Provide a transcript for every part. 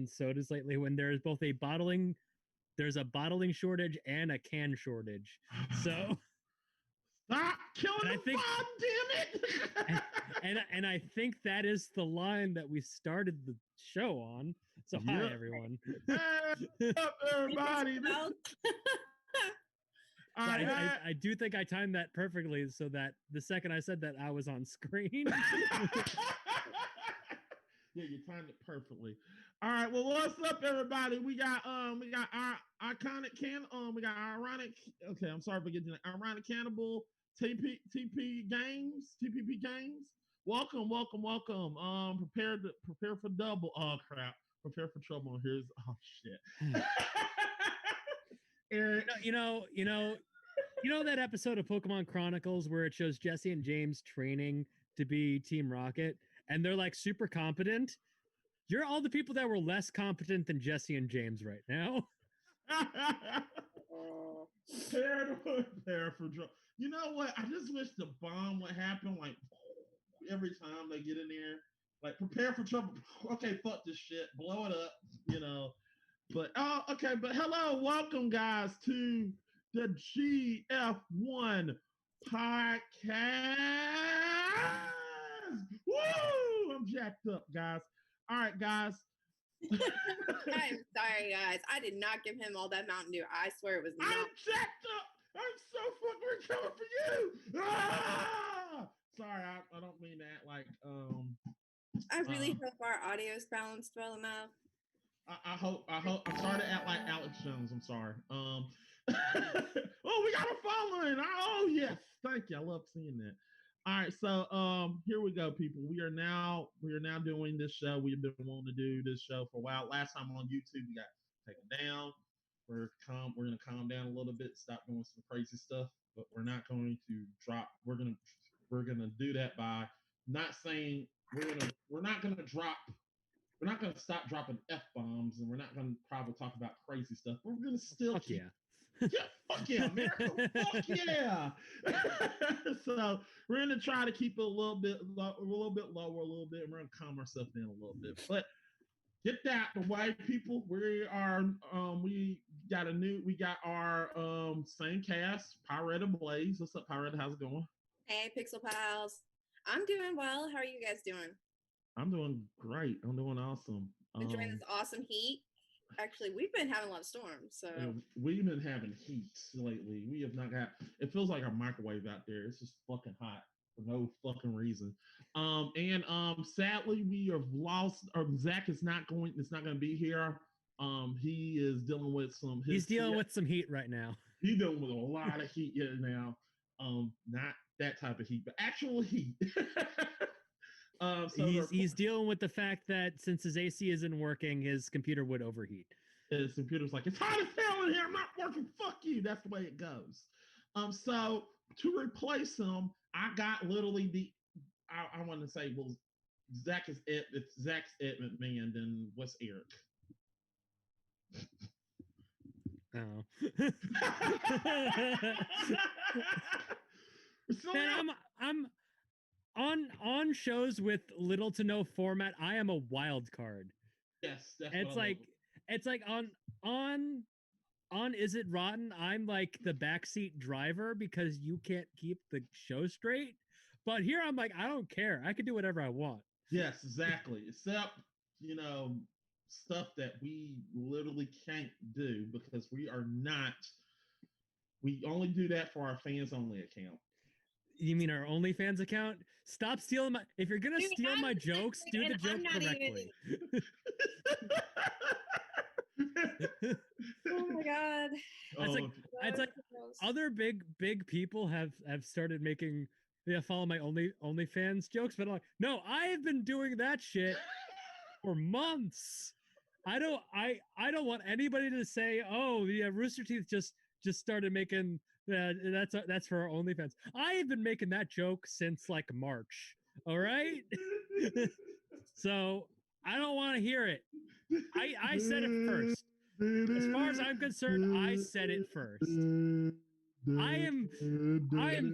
sodas lately when there's a bottling shortage and a can shortage. So stop killing the bomb, damn it! and I think that is the line that we started the show on. So hi everyone. Hey, up everybody. I do think I timed that perfectly so that the second I said that I was on screen. Yeah, you timed it perfectly. All right, well, what's up, everybody? We got our iconic we got our ironic. Okay, I'm sorry for getting that. Ironic Cannibal TPP Games. Welcome. Prepare for double. Oh crap! Prepare for trouble. Here's shit. Eric, you know that episode of Pokemon Chronicles where it shows Jesse and James training to be Team Rocket, and they're like super competent. You're all the people that were less competent than Jesse and James right now. Prepare for trouble. You know what? I just wish the bomb would happen like every time they get in there. Like, prepare for trouble. Okay, fuck this shit. Blow it up, But, okay. But hello. Welcome, guys, to the GF1 podcast. Woo! I'm jacked up, guys. All right, guys. I'm sorry, guys. I did not give him all that Mountain Dew. I swear it was not. I'm jacked up. I'm so fucking coming for you. Ah! Sorry, I don't mean that. Like, I really hope our audio is balanced well enough. I hope. I'm sorry to act like Alex Jones. I'm sorry. Oh, we got a following. Oh, yes. Thank you. I love seeing that. All right, so here we go, people. We are now doing this show. We've been wanting to do this show for a while. Last time on YouTube, we got taken down. We're gonna calm down a little bit, stop doing some crazy stuff, but we're not going to drop. We're gonna do that by not saying we're not gonna stop dropping F-bombs, and we're not gonna probably talk about crazy stuff. We're gonna still keep. Yeah, fuck yeah, America. Fuck yeah. So we're gonna try to keep it a little bit lower, a little bit. We're gonna calm ourselves down a little bit. But get that the way, people. We are we got our same cast, Pyretta Blaze. What's up, Pyretta? How's it going? Hey, Pixel Pals. I'm doing well. How are you guys doing? I'm doing great. I'm doing awesome. Enjoying this awesome heat. Actually, we've been having a lot of storms, so we've been having heat lately. We have not got. It feels like a microwave out there. It's just fucking hot for no fucking reason. Sadly, we have lost. Zach is not going. It's not going to be here. He is dealing with some. He's dealing with some heat right now. He's dealing with a lot of heat here now. Not that type of heat, but actual heat. He's dealing with the fact that since his AC isn't working, his computer would overheat. His computer's like, it's hot as hell in here. I'm not working. Fuck you. That's the way it goes. So to replace him, I got literally I want to say, well, Zach is Ed. If Zach's Ed McMahon, then what's Eric? Oh. So man, I'm on shows with little to no format. I am a wild card. Yes, it's like on Is It Rotten? I'm like the backseat driver because you can't keep the show straight. But here I'm like, I don't care. I can do whatever I want. Yes, exactly. Except, stuff that we literally can't do because we only do that for our fans only account. You mean our OnlyFans account? Stop stealing my. If you're gonna steal my jokes, do the joke correctly. Oh my god! It's like other big people have started making follow my OnlyFans jokes, but I'm like, no, I have been doing that shit for months. I don't want anybody to say, oh yeah, Rooster Teeth just started making. That's for our OnlyFans. I have been making that joke since like March. All right. So I don't want to hear it. I said it first. As far as I'm concerned, I said it first. I am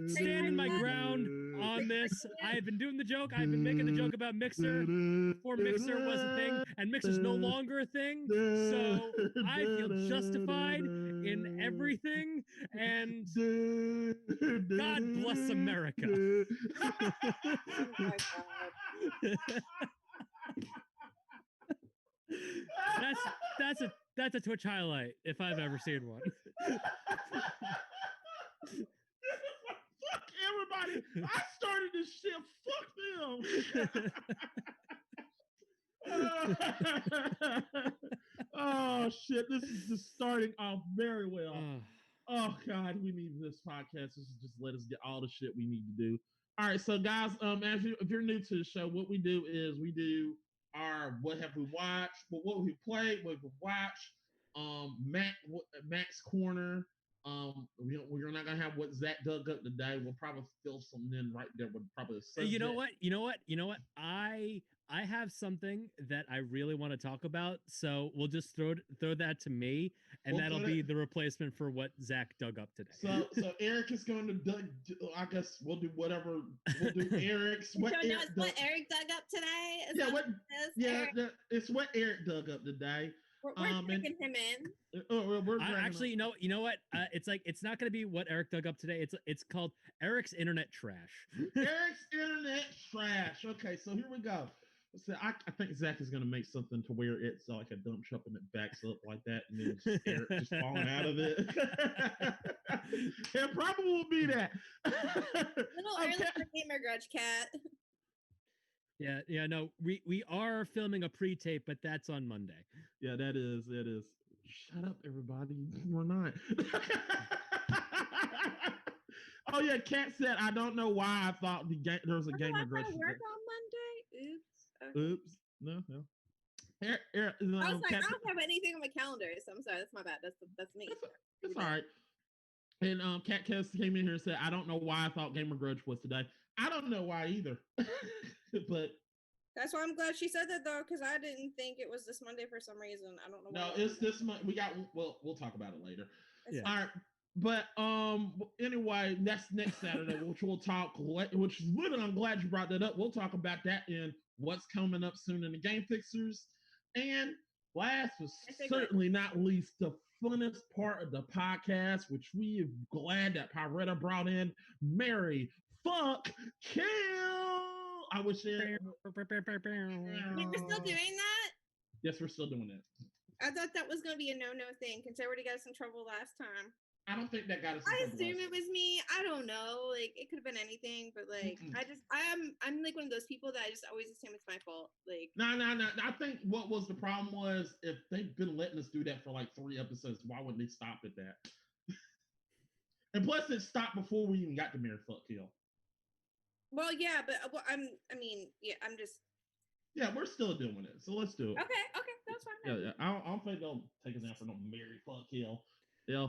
standing my ground on this. I've been doing the joke. I've been making the joke about Mixer before Mixer was a thing, and Mixer's no longer a thing. So I feel justified in everything, and God bless America. Oh my God. That's a Twitch highlight if I've ever seen one. Fuck everybody! I started this shit. Fuck them. Oh shit! This is just starting off very well. Oh god, we need this podcast. This is just let us get all the shit we need to do. All right, so guys, if you're new to the show, what we do is we do our what have we watched, what we played, what we've watched. Max Corner. We're not gonna have what Zach dug up today. We'll probably fill something in right there with probably. You know what? I have something that I really want to talk about, so we'll just throw that to me, and that'll be the replacement for what Zach dug up today. So Eric is going to I guess we'll do whatever. We'll do Eric's. What Eric dug up today? It's what Eric dug up today. We're taking him in. Actually, you know what? It's not going to be what Eric dug up today. It's called Eric's internet trash. Eric's internet trash. Okay, so here we go. So I think Zach is going to make something to where it's like a dump truck and it backs up like that, and then just Eric just falling out of it. It probably will be that. Little early for Gamer Grudge Cat. Yeah, no, we are filming a pre-tape, but that's on Monday. Yeah, that is. Shut up, everybody. We're not. Oh yeah, Kat said, I don't know why I thought there was a Gamer Grudge. Work on Monday? Oops. Okay. Oops. No. I was like, I don't have anything on my calendar, so I'm sorry. That's my bad. That's me. That's all right. And Kat came in here and said, I don't know why I thought Gamer Grudge was today. I don't know why either. But that's why I'm glad she said that though, because I didn't think it was this Monday for some reason. I don't know. No, it's this month. We'll talk about it later. Yeah. All right. But anyway, that's next Saturday, which we'll talk. Which is literally, I'm glad you brought that up. We'll talk about that in what's coming up soon in the Game Fixers. And last but certainly not least, the funnest part of the podcast, which we are glad that Pyretta brought in, Mary Fuck Kill. I wish we're still doing that? Yes, we're still doing that. I thought that was going to be a no thing, because I already got us in trouble last time. I don't think that got us. I assume it was me. I don't know. Like, it could have been anything, but like, I'm like one of those people that I just always assume it's my fault. Like, no. I think what was the problem was if they've been letting us do that for like 3 episodes, why wouldn't they stop at that? And plus, it stopped before we even got to Mary Fuck Kill. Well, yeah, but I'm just. Yeah, we're still doing it, so let's do it. Okay, that's fine. Yeah. I don't think they'll take us out for no Mary Fuck Kill. Yeah.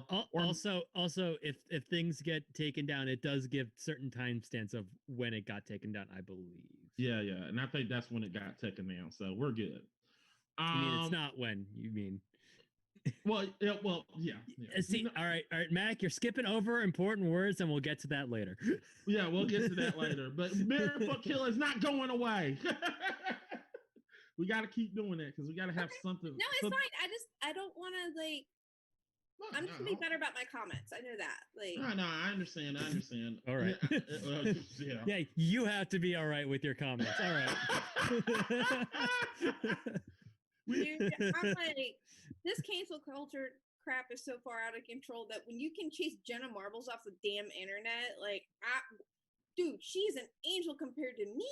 Also, if things get taken down, it does give certain timestamps of when it got taken down, I believe. Yeah, and I think that's when it got taken down, so we're good. I mean, it's not when you mean. Well, yeah. See, all right, Mac, you're skipping over important words, and we'll get to that later. Yeah, we'll get to that later. But Mary Fuck Kill is not going away. We got to keep doing that because we got to have something. No, it's fine. I don't want to like. I'm just gonna be better about my comments. I know that. Like, no, I understand. All right. Yeah, you have to be all right with your comments. All right. Dude, I'm like, this cancel culture crap is so far out of control that when you can chase Jenna Marbles off the damn internet, like, dude, she's an angel compared to me.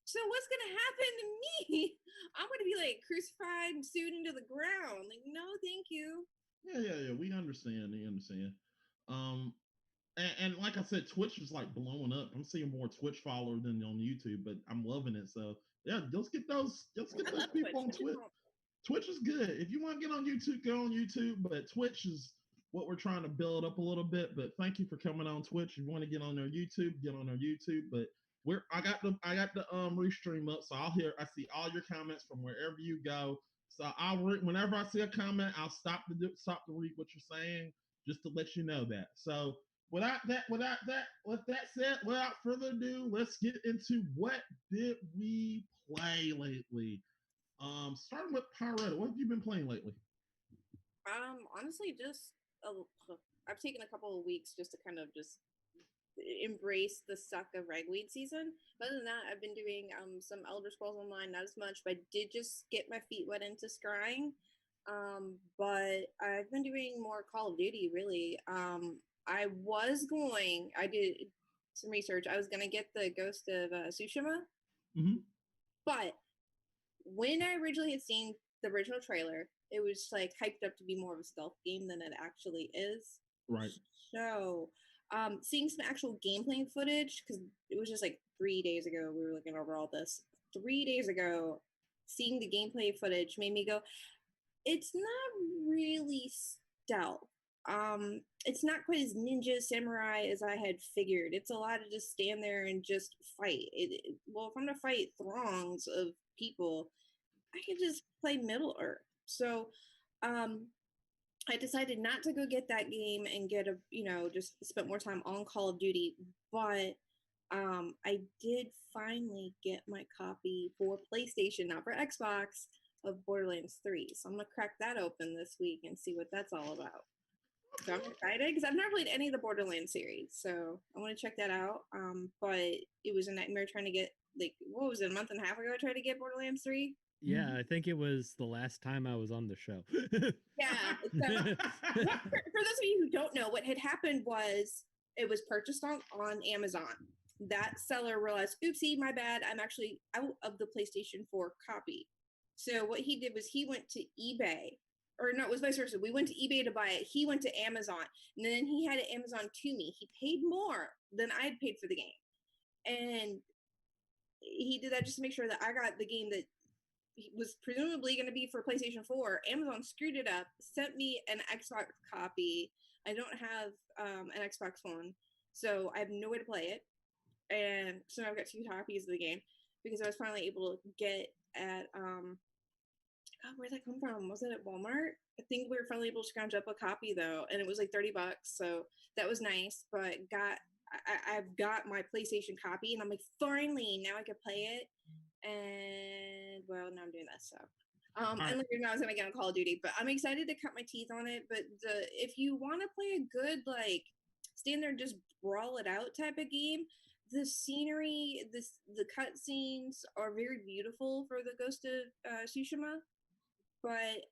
So what's gonna happen to me? I'm gonna be like crucified and sued into the ground. Like, no, thank you. Yeah. We understand. And like I said, Twitch is like blowing up. I'm seeing more Twitch followers than on YouTube, but I'm loving it. So yeah, let's get those people on Twitch. Twitch is good. If you want to get on YouTube, go on YouTube. But Twitch is what we're trying to build up a little bit. But thank you for coming on Twitch. If you want to get on our YouTube, get on our YouTube. But I got the restream up, so I see all your comments from wherever you go. So whenever I see a comment, I'll stop to read what you're saying, just to let you know that. So with that said, without further ado, let's get into what did we play lately. Starting with Pyretta, what have you been playing lately? Honestly, I've taken a couple of weeks just to kind of just embrace the suck of ragweed season. But other than that, I've been doing some Elder Scrolls Online, not as much, but I did just get my feet wet into scrying. But I've been doing more Call of Duty, really. I did some research. I was gonna get the Ghost of Tsushima, but when I originally had seen the original trailer, it was like hyped up to be more of a stealth game than it actually is. Right. So, seeing some actual gameplay footage, because it was just like 3 days ago we were looking over all this. 3 days ago, seeing the gameplay footage made me go, it's not really stealth. It's not quite as ninja samurai as I had figured. It's a lot of just stand there and just fight. Well, if I'm gonna fight throngs of people, I can just play Middle Earth. So, I decided not to go get that game and just spend more time on Call of Duty. But I did finally get my copy for PlayStation, not for Xbox, of Borderlands 3. So I'm gonna crack that open this week and see what that's all about. So I'm excited because I've never played any of the Borderlands series, so I want to check that out. But it was a nightmare trying to get, what was it, a month and a half ago I tried to get Borderlands 3? Yeah, I think it was the last time I was on the show. Yeah. So, for those of you who don't know, what had happened was it was purchased on Amazon. That seller realized, oopsie, my bad, I'm actually out of the PlayStation 4 copy. So what he did was he went to eBay. Or no, it was vice versa. We went to eBay to buy it. He went to Amazon. And then he had it Amazon to me. He paid more than I had paid for the game. And he did that just to make sure that I got the game that was presumably going to be for PlayStation 4. Amazon screwed it up, sent me an Xbox copy. I don't have an Xbox One, so I have no way to play it. And so now I've got 2 copies of the game because I was finally able to get at where'd that come from? Was it at Walmart? I think we were finally able to scrounge up a copy though, and it was like $30, so that was nice. But I've got my PlayStation copy, and I'm like, finally, now I can play it. And well, now I'm doing this. So, and later now I was gonna get on Call of Duty, but I'm excited to cut my teeth on it. But if you want to play a good stand there and just brawl it out type of game, the scenery, the cutscenes are very beautiful for the Ghost of Tsushima. But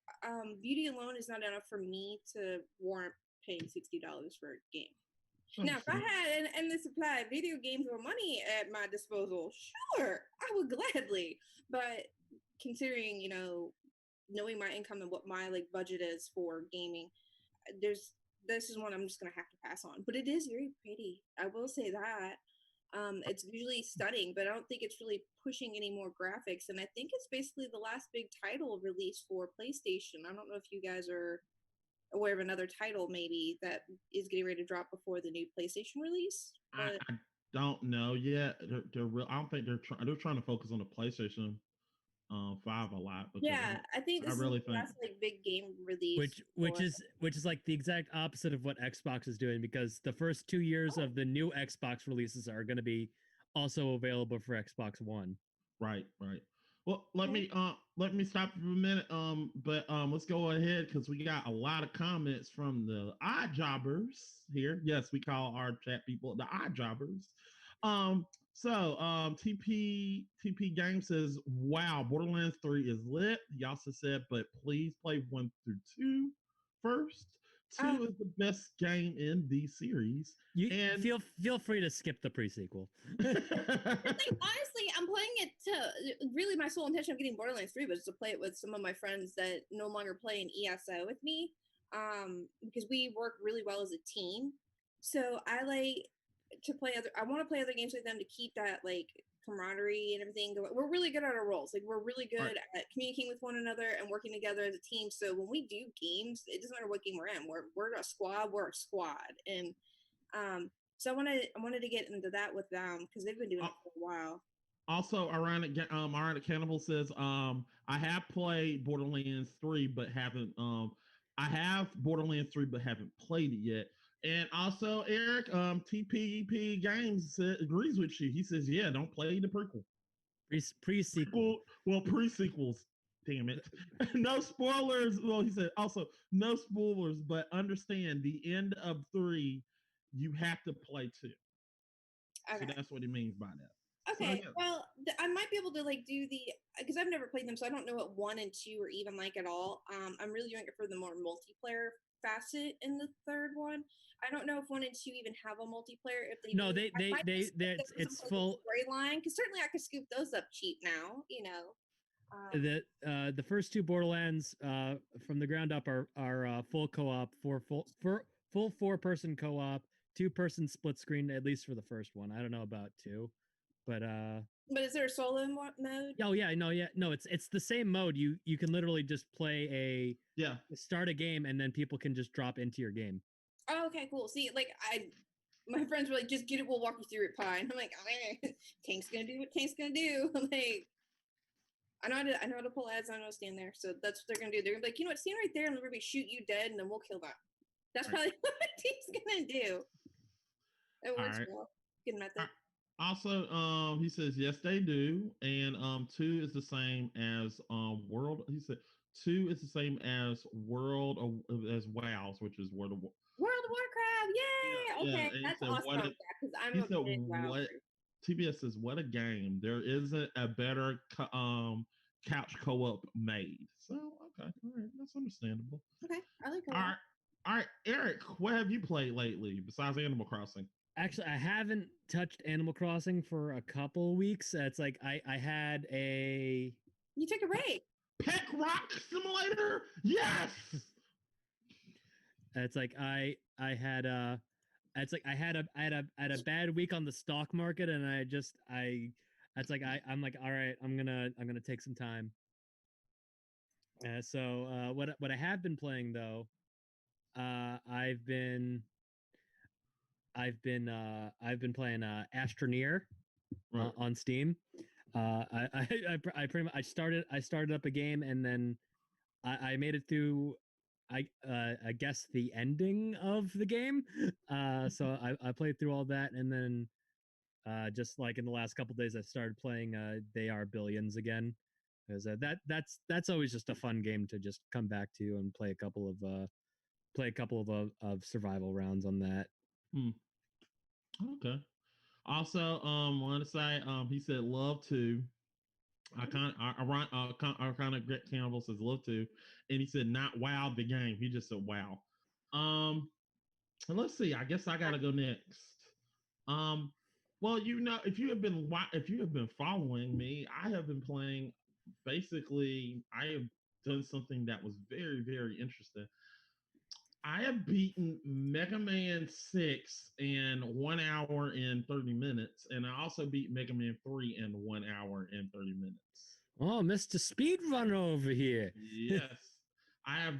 beauty alone is not enough for me to warrant paying $60 for a game. Now, if I had an endless supply of video games or money at my disposal, sure, I would gladly. But considering, knowing my income and what my budget is for gaming, this is one I'm just gonna have to pass on. But it is very pretty. I will say that. It's visually stunning, but I don't think it's really pushing any more graphics. And I think it's basically the last big title released for PlayStation. I don't know if you guys are aware of another title maybe that is getting ready to drop before the new PlayStation release. I don't know yet. They're real. I don't think they're trying to focus on the PlayStation 5 a lot. Yeah, I think this is the last big game release, which is like the exact opposite of what Xbox is doing, because the first 2 years of the new Xbox releases are going to be also available for Xbox One. Right. Well, let me stop for a minute. But let's go ahead because we got a lot of comments from the odd jobbers here. Yes, we call our chat people the odd jobbers. So TP Game says, wow, Borderlands 3 is lit. He also said, but please play 1 through 2 first. 2 is the best game in the series. And feel free to skip the pre-sequel. Honestly, I'm playing it to really, my sole intention of getting Borderlands 3 was to play it with some of my friends that no longer play in ESO with me, because we work really well as a team. So I want to play other games with them to keep that camaraderie and everything going. We're really good at our roles. We're really good at communicating with one another and working together as a team. So when we do games, it doesn't matter what game we're in. We're a squad. We're a squad. And so I wanted to get into that with them because they've been doing it for a while. Also, Ironic Cannibal says, I have played Borderlands 3, but haven't. I have Borderlands 3, but haven't played it yet. And also, Eric, TPP Games agrees with you. He says, "Yeah, don't play the prequel." Pre-sequel. Well, pre-sequels. Damn it. No spoilers. Well, he said also no spoilers, but understand the end of 3, you have to play 2. Okay. So that's what he means by that. Okay, so, yeah. Well, I might be able to like do because I've never played them, so I don't know what 1 and 2 are even like at all. I'm really doing it for the more multiplayer facet in the third one. I don't know if 1 and 2 even have a multiplayer. If they no, do, it's full storyline because certainly I could scoop those up cheap now. You know, the first 2 Borderlands from the ground up are full co-op, full 4-person co-op, 2-person split screen at least for the first one. I don't know about 2, but is there a solo mode? Oh yeah, no, it's the same mode. You can literally just play start a game and then people can just drop into your game. Oh, okay, cool. See, like my friends were like, just get it, we'll walk you through it, Pie. And I'm like, okay, Tank's gonna do what Tank's gonna do. I'm like, I know how to pull ads, I know how to stand there. So that's what they're gonna do. They're gonna be like, you know what, stand right there and we're gonna shoot you dead and then we'll kill them. That's probably what my team's gonna do. It works well. Good method. Also, he says yes, they do, and 2 is the same as World. He said 2 is the same as World as WoWs, which is World of Warcraft. Yay! Yeah, okay, that's awesome. Because I'm a big WoW. TBS says, "What a game! There isn't a better couch co-op made." So okay, all right, that's understandable. Okay, I like it. All right, Eric, what have you played lately besides Animal Crossing? Actually, I haven't touched Animal Crossing for a couple weeks. It's like I had a. You took a break. Pet Rock Simulator, yes. It's like I had a. It's like I had a bad week on the stock market, and I'm like, all right, I'm gonna take some time. So what I have been playing though, I've been playing Astroneer on Steam. I pretty much I started up a game and then I made it through I guess the ending of the game. So I played through all that and then just like in the last couple days I started playing They Are Billions again because that's always just a fun game to just come back to and play a couple of survival rounds on that. Okay. Also, want to say, he said love to. I kind of Gret Campbell says love to, and he said not wow the game. He just said wow. And let's see. I guess I gotta go next. Well, you know, if you have been following me, I have been playing. Basically, I have done something that was very, very interesting. I have beaten Mega Man 6 in 1 hour and 30 minutes, and I also beat Mega Man 3 in 1 hour and 30 minutes. Oh, Mr. Speedrunner over here. Yes. I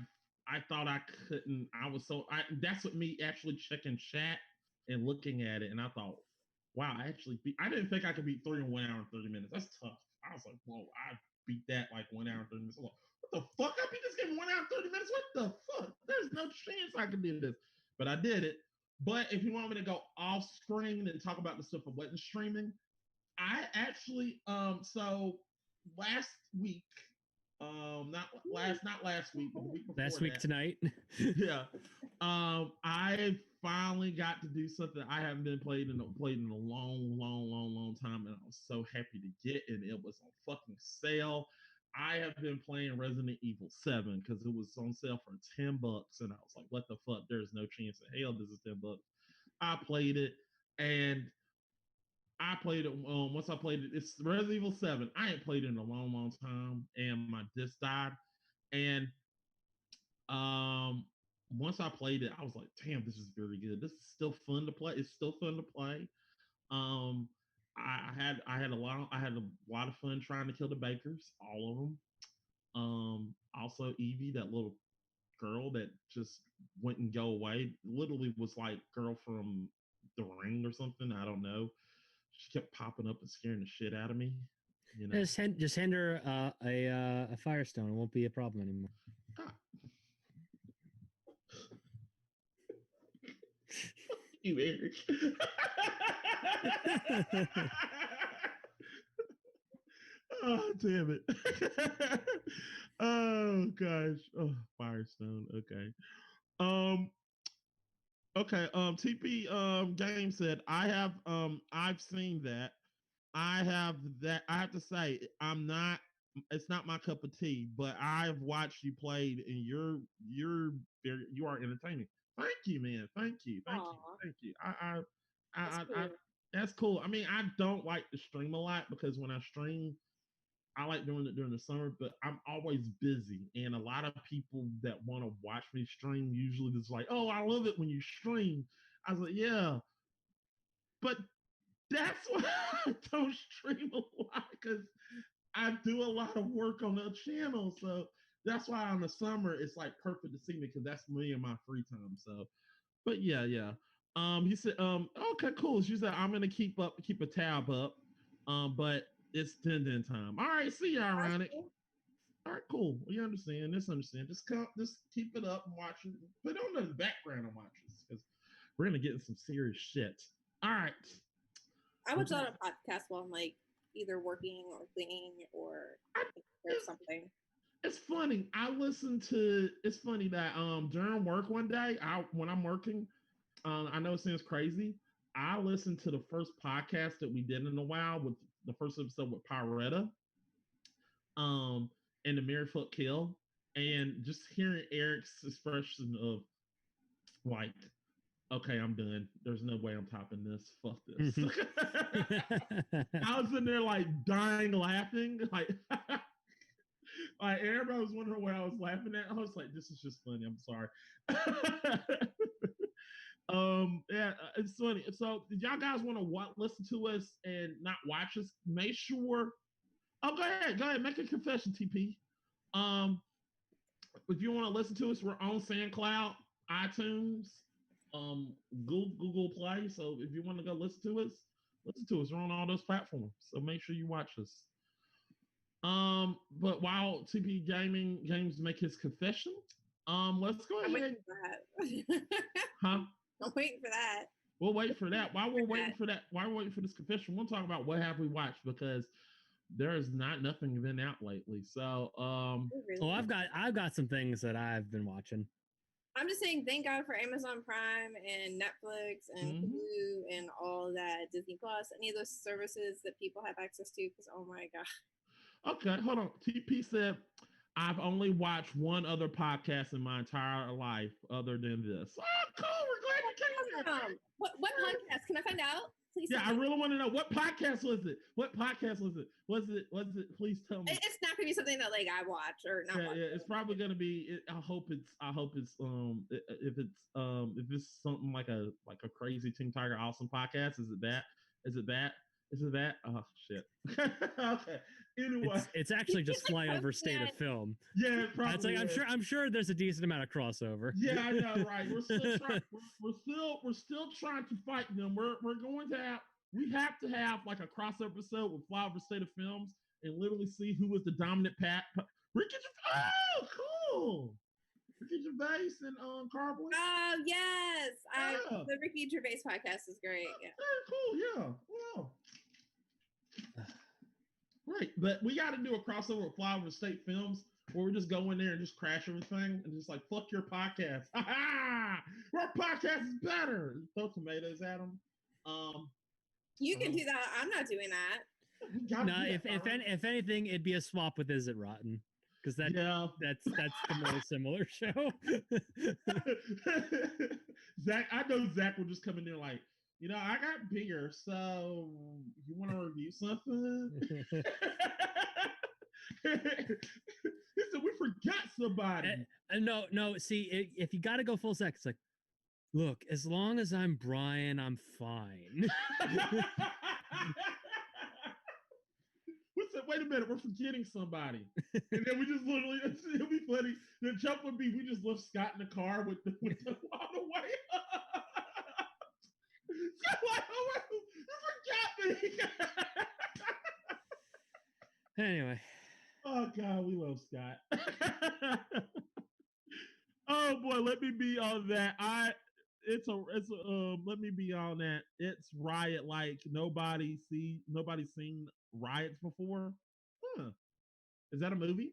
thought I couldn't. That's what me actually checking chat and looking at it, and I thought, wow, I didn't think I could beat 3 in 1 hour and 30 minutes. That's tough. I was like, whoa, I beat that like 1 hour and 30 minutes. What the fuck? I beat this game in 1 hour and 30 minutes? What the fuck? There's no chance I could do this. But I did it. But if you want me to go off screen and talk about the stuff I wasn't streaming, I actually so last week, not last week, but the week before last week tonight. Yeah. I finally got to do something I haven't been played in a long time, and I was so happy to get it. It was on fucking sale. I have been playing Resident Evil 7 because it was on sale for $10, and I was like, what the fuck? There's no chance in hell this is $10. I played it, and once I played it, it's Resident Evil 7. I ain't played it in a long time, and my disc died. And once I played it, I was like, damn, this is very good. This is still fun to play. It's still fun to play. I had a lot of fun trying to kill the Bakers, all of them. Also Evie, that little girl that just wouldn't go away, literally was like girl from The Ring or something. I don't know. She kept popping up and scaring the shit out of me. You know, just hand her a Firestone. It won't be a problem anymore. you, Eric. Oh, damn it. Oh gosh. Oh, Firestone. Okay. Um okay, TP game said I've seen that. I have to say I'm not it's not my cup of tea, but I've watched you played and you are entertaining. Thank you, man. Thank you. Thank you. Aw, Thank you. that's I cool. that's cool. I mean, I don't like to stream a lot because when I stream, I like doing it during the summer, but I'm always busy. And a lot of people that want to watch me stream usually just like, oh, I love it when you stream. I was like, yeah, but that's why I don't stream a lot because I do a lot of work on the channel. So that's why in the summer it's like perfect to see me because that's me and my free time. So, but yeah, yeah. He said, okay, cool. She said, I'm gonna keep a tab up. But it's din time. All right, see you, That's ironic. cool. All right, cool. We understand. Understand. Just keep it up and watch it. Put it on the background and watch this because we're gonna get in some serious shit. All right. I watch a lot of podcasts while I'm like either working or cleaning or something. It's funny. It's funny that during work one day, when I'm working, I know it seems crazy. I listened to the first podcast that we did in a while with the first episode with Pyretta, um, and the Mary Fuck Kill, and just hearing Eric's expression of like, okay, I'm done. There's no way I'm topping this. Fuck this. I was in there like dying laughing, like like everybody was wondering what I was laughing at. I was like, this is just funny. I'm sorry. Yeah, it's funny. So, if y'all guys want to listen to us and not watch us, make sure. Oh, go ahead, make a confession, TP. Um, if you want to listen to us, we're on SoundCloud, iTunes, Google Play. So, if you want to go listen to us. We're on all those platforms. So make sure you watch us. But while TP Games make his confession, let's go ahead. Huh? I'm waiting for that. We'll wait for that. While we're waiting for this confession, we'll talk about what have we watched because there is nothing been out lately. So I've got some things that I've been watching. I'm just saying thank God for Amazon Prime and Netflix and Hulu and all that, Disney Plus, any of those services that people have access to, because oh my God. Okay, hold on. TP said I've only watched one other podcast in my entire life other than this. Oh, cool. We're glad you came here. What podcast? Can I find out? Please. Yeah, I really want to know what podcast was it. Was it? Please tell me. It's not gonna be something that like I watch or not. Yeah, it's probably gonna be. I hope it's. If it's something like a crazy Team Tiger Awesome podcast. Is it that? Oh shit. Okay. Anyway, it's actually just flyover state of film. Yeah, probably. It's like I'm sure there's a decent amount of crossover. Yeah, I know, right? We're still trying to fight them. We have to have like a crossover episode with flyover state of films and literally see who was the dominant Ricky. Oh, cool. Ricky Gervais and Carboy. Oh yes, the Ricky Gervais podcast is great. Yeah. Very cool. Yeah. Wow. Right, but we got to do a crossover with Flyover State Films where we just go in there and just crash everything and just like fuck your podcast. Our podcast is better. Throw tomatoes at them. You can do that. I'm not doing that. No, if anything, it'd be a swap with Is It Rotten because that's the more similar show. Zach, I know Zach will just come in there like, you know, I got beer, so you want to review something? He said, we forgot somebody. No. See, if you got to go full sec, it's like, look, as long as I'm Brian, I'm fine. Wait a minute, we're forgetting somebody. And then we just literally, it'll be funny. The joke would be, we just left Scott in the car with the on the way up. You forgot me. Anyway. Oh God, we love Scott. Oh boy, let me be on that. let me be on that. It's riot like nobody's seen riots before. Huh. Is that a movie?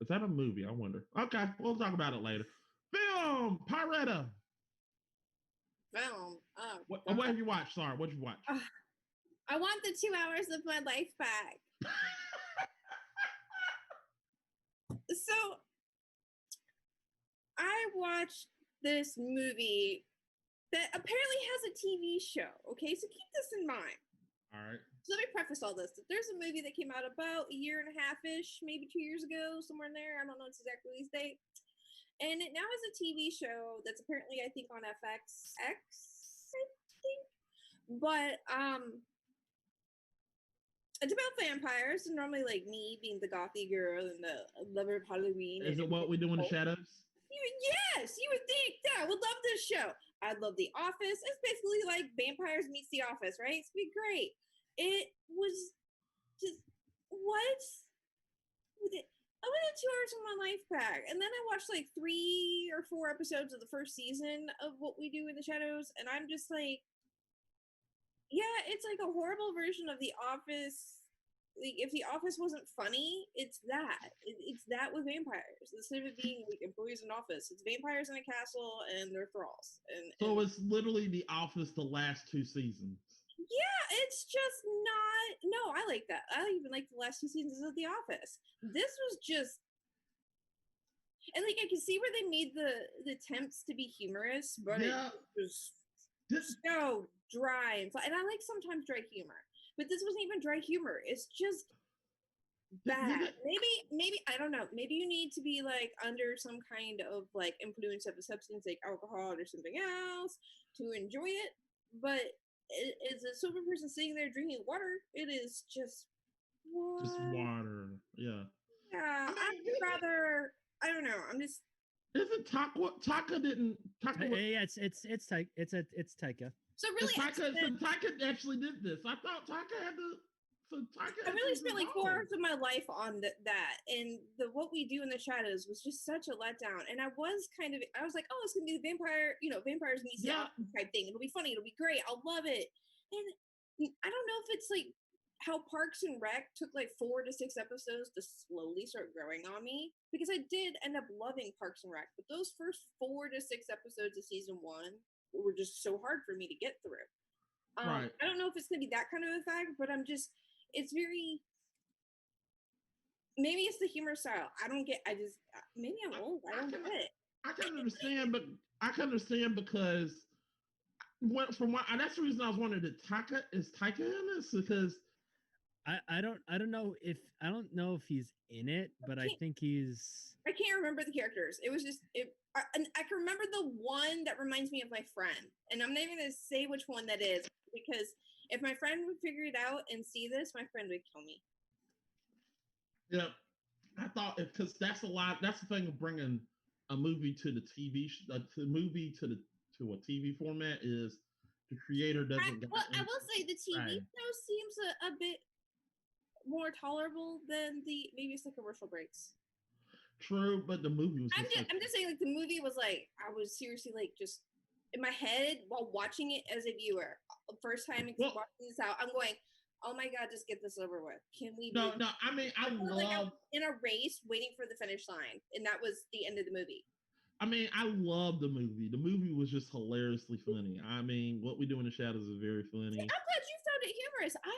Is that a movie? I wonder. Okay, we'll talk about it later. Film Pyretta. Film. What have you watched? Sorry, what did you watch? I want the 2 hours of my life back. So I watched this movie that apparently has a TV show. Okay, so keep this in mind. All right. So let me preface all this. There's a movie that came out about a year and a half-ish, maybe 2 years ago, somewhere in there. I don't know its exact release date. And it now has a TV show that's apparently, I think, on FX, I think. But it's about vampires, and normally like me being the gothy girl and the lover of Halloween. Is it What We Do in the Shadows? Yes, you would think that. I would love this show. I love The Office. It's basically like vampires meets The Office, right? It's gonna be great. It was just what? I wanted 2 hours of my life back, and then I watched like 3 or 4 episodes of the first season of What We Do in the Shadows, and I'm just like, yeah, it's like a horrible version of The Office. Like, if The Office wasn't funny, it's that. It's that with vampires. Instead of it being like employees in office, it's vampires in a castle and they're thralls. So it's literally The Office the last 2 seasons. Yeah, it's just not. No, I like that. I even like the last 2 seasons of The Office. This was just, and like I can see where they made the attempts to be humorous, but yeah. It was so dry and I like sometimes dry humor, but this wasn't even dry humor. It's just bad. Maybe I don't know. Maybe you need to be like under some kind of like influence of a substance like alcohol or something else to enjoy it. But as a sober person sitting there drinking water, it is just what? Just water. Yeah. Yeah. I'd rather. I don't know. I'm just. Isn't Taka didn't Taka? Yeah, it's Taika. So really, Taka actually did this. I thought Taka had to. So Taka. I really spent like 4 hours of my life on that, and What We Do in the Shadows was just such a letdown. And I was like, oh, it's gonna be the vampires meet the Office type thing. It'll be funny. It'll be great. I'll love it. And I don't know if it's like how Parks and Rec took like 4 to 6 episodes to slowly start growing on me, because I did end up loving Parks and Rec, but those first 4 to 6 episodes of season 1 were just so hard for me to get through. Right. I don't know if it's gonna be that kind of effect, but it's very, maybe it's the humor style. Maybe I'm old. I don't get it. I can understand because that's the reason I was wondering, is Taika in this? Because I don't know if he's in it, but I think he's. I can't remember the characters. It was just I can remember the one that reminds me of my friend, and I'm not even gonna say which one that is, because if my friend would figure it out and see this, my friend would kill me. Yeah, I thought because that's the thing of bringing a movie to the TV, to a TV format is the creator doesn't. I will say the TV show seems a bit more tolerable than maybe it's the commercial breaks. True, but the movie was. I'm just saying, like, the movie was like, I was seriously like just in my head while watching it as a viewer. First time watching this out, I'm going, oh my god, just get this over with. Can we? No. I mean, I was in a race waiting for the finish line, and that was the end of the movie. I mean, I love the movie. The movie was just hilariously funny. I mean, What We Do in the Shadows is very funny. I'm glad you found it humorous. I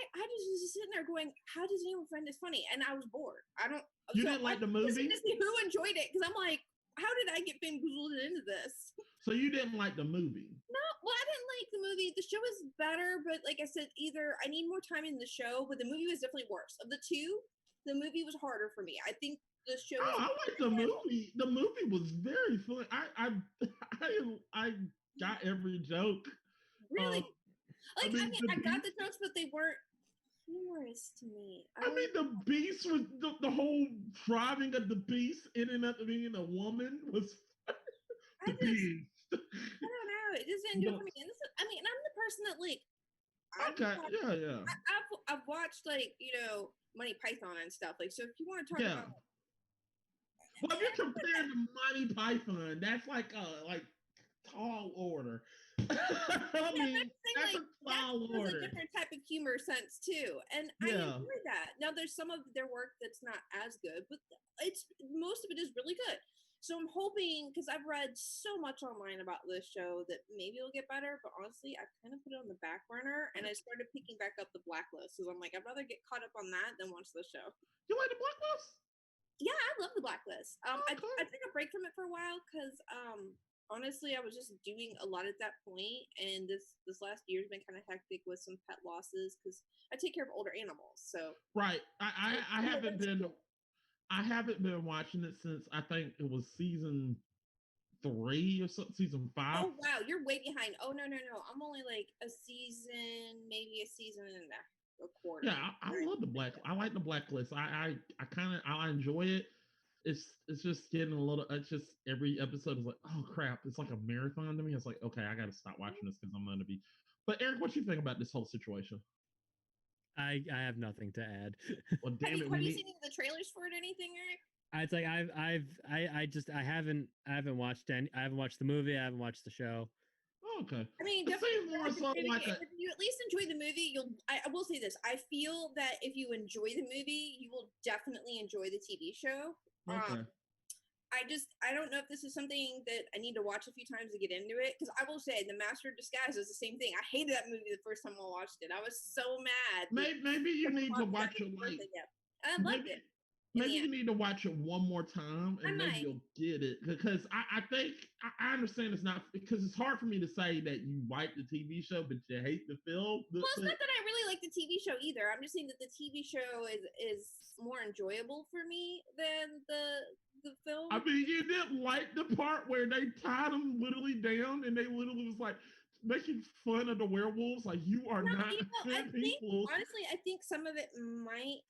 just sitting there going, how does anyone find this funny? And I was bored. You didn't like the movie? To see who enjoyed it, because I'm like, how did I get bamboozled into this? So you didn't like the movie? No, well, I didn't like the movie. The show is better, but like I said, either I need more time in the show, but the movie was definitely worse. Of the two, the movie was harder for me. I think the show. I like the movie. The movie was very funny. I got every joke. Really? I got the jokes, but they weren't humorous to me. I mean, the beast was the whole driving of the beast in and up being a woman was the beast. I don't know. It just didn't do it for me. And I'm the person that like. I've watched like Monty Python and stuff. Like, so if you want to talk about Well, if you're comparing to Monty Python, that's like tall order. I mean, that's a tall order. A different type of humor sense too, and I enjoy that. Now, there's some of their work that's not as good, but most of it is really good. So I'm hoping, because I've read so much online about this show, that maybe it'll get better. But honestly, I kind of put it on the back burner, and I started picking back up the Blacklist because I'm like, I'd rather get caught up on that than watch the show. You like the Blacklist? Yeah, I love the Blacklist. I took a break from it for a while because honestly, I was just doing a lot at that point, and this last year's been kind of hectic with some pet losses because I take care of older animals. So right, I haven't been. I haven't been watching it since I think it was season 3 or so, season 5. Oh wow, you're way behind. Oh no, I'm only like a season, maybe a season and a quarter. Yeah, I love the I like the Blacklist. I enjoy it. It's just getting a little. It's just every episode is like, oh crap! It's like a marathon to me. It's like, okay, I got to stop watching this because I'm gonna be. But Eric, what do you think about this whole situation? I have nothing to add. Well, damn it. Have you seen the trailers for it or anything, Eric? It's like I haven't watched any. I haven't watched the movie. I haven't watched the show. Oh, okay. I mean, definitely more so like if you at least enjoy the movie, I will say this. I feel that if you enjoy the movie, you will definitely enjoy the TV show. Okay. I don't know if this is something that I need to watch a few times to get into it, because I will say The Master of Disguise is the same thing. I hated that movie the first time I watched it. I was so mad. Maybe you need to watch it like. I loved it. Maybe you need to watch it one more time and maybe you'll get it. Because I think I understand it's not, because it's hard for me to say that you like the TV show but you hate the film. Well, it's not that I really like the TV show either. I'm just saying that the TV show is more enjoyable for me than the film. I mean, you didn't like the part where they tied them literally down and they literally was like making fun of the werewolves. Like, you are not good people. Honestly, I think some of it might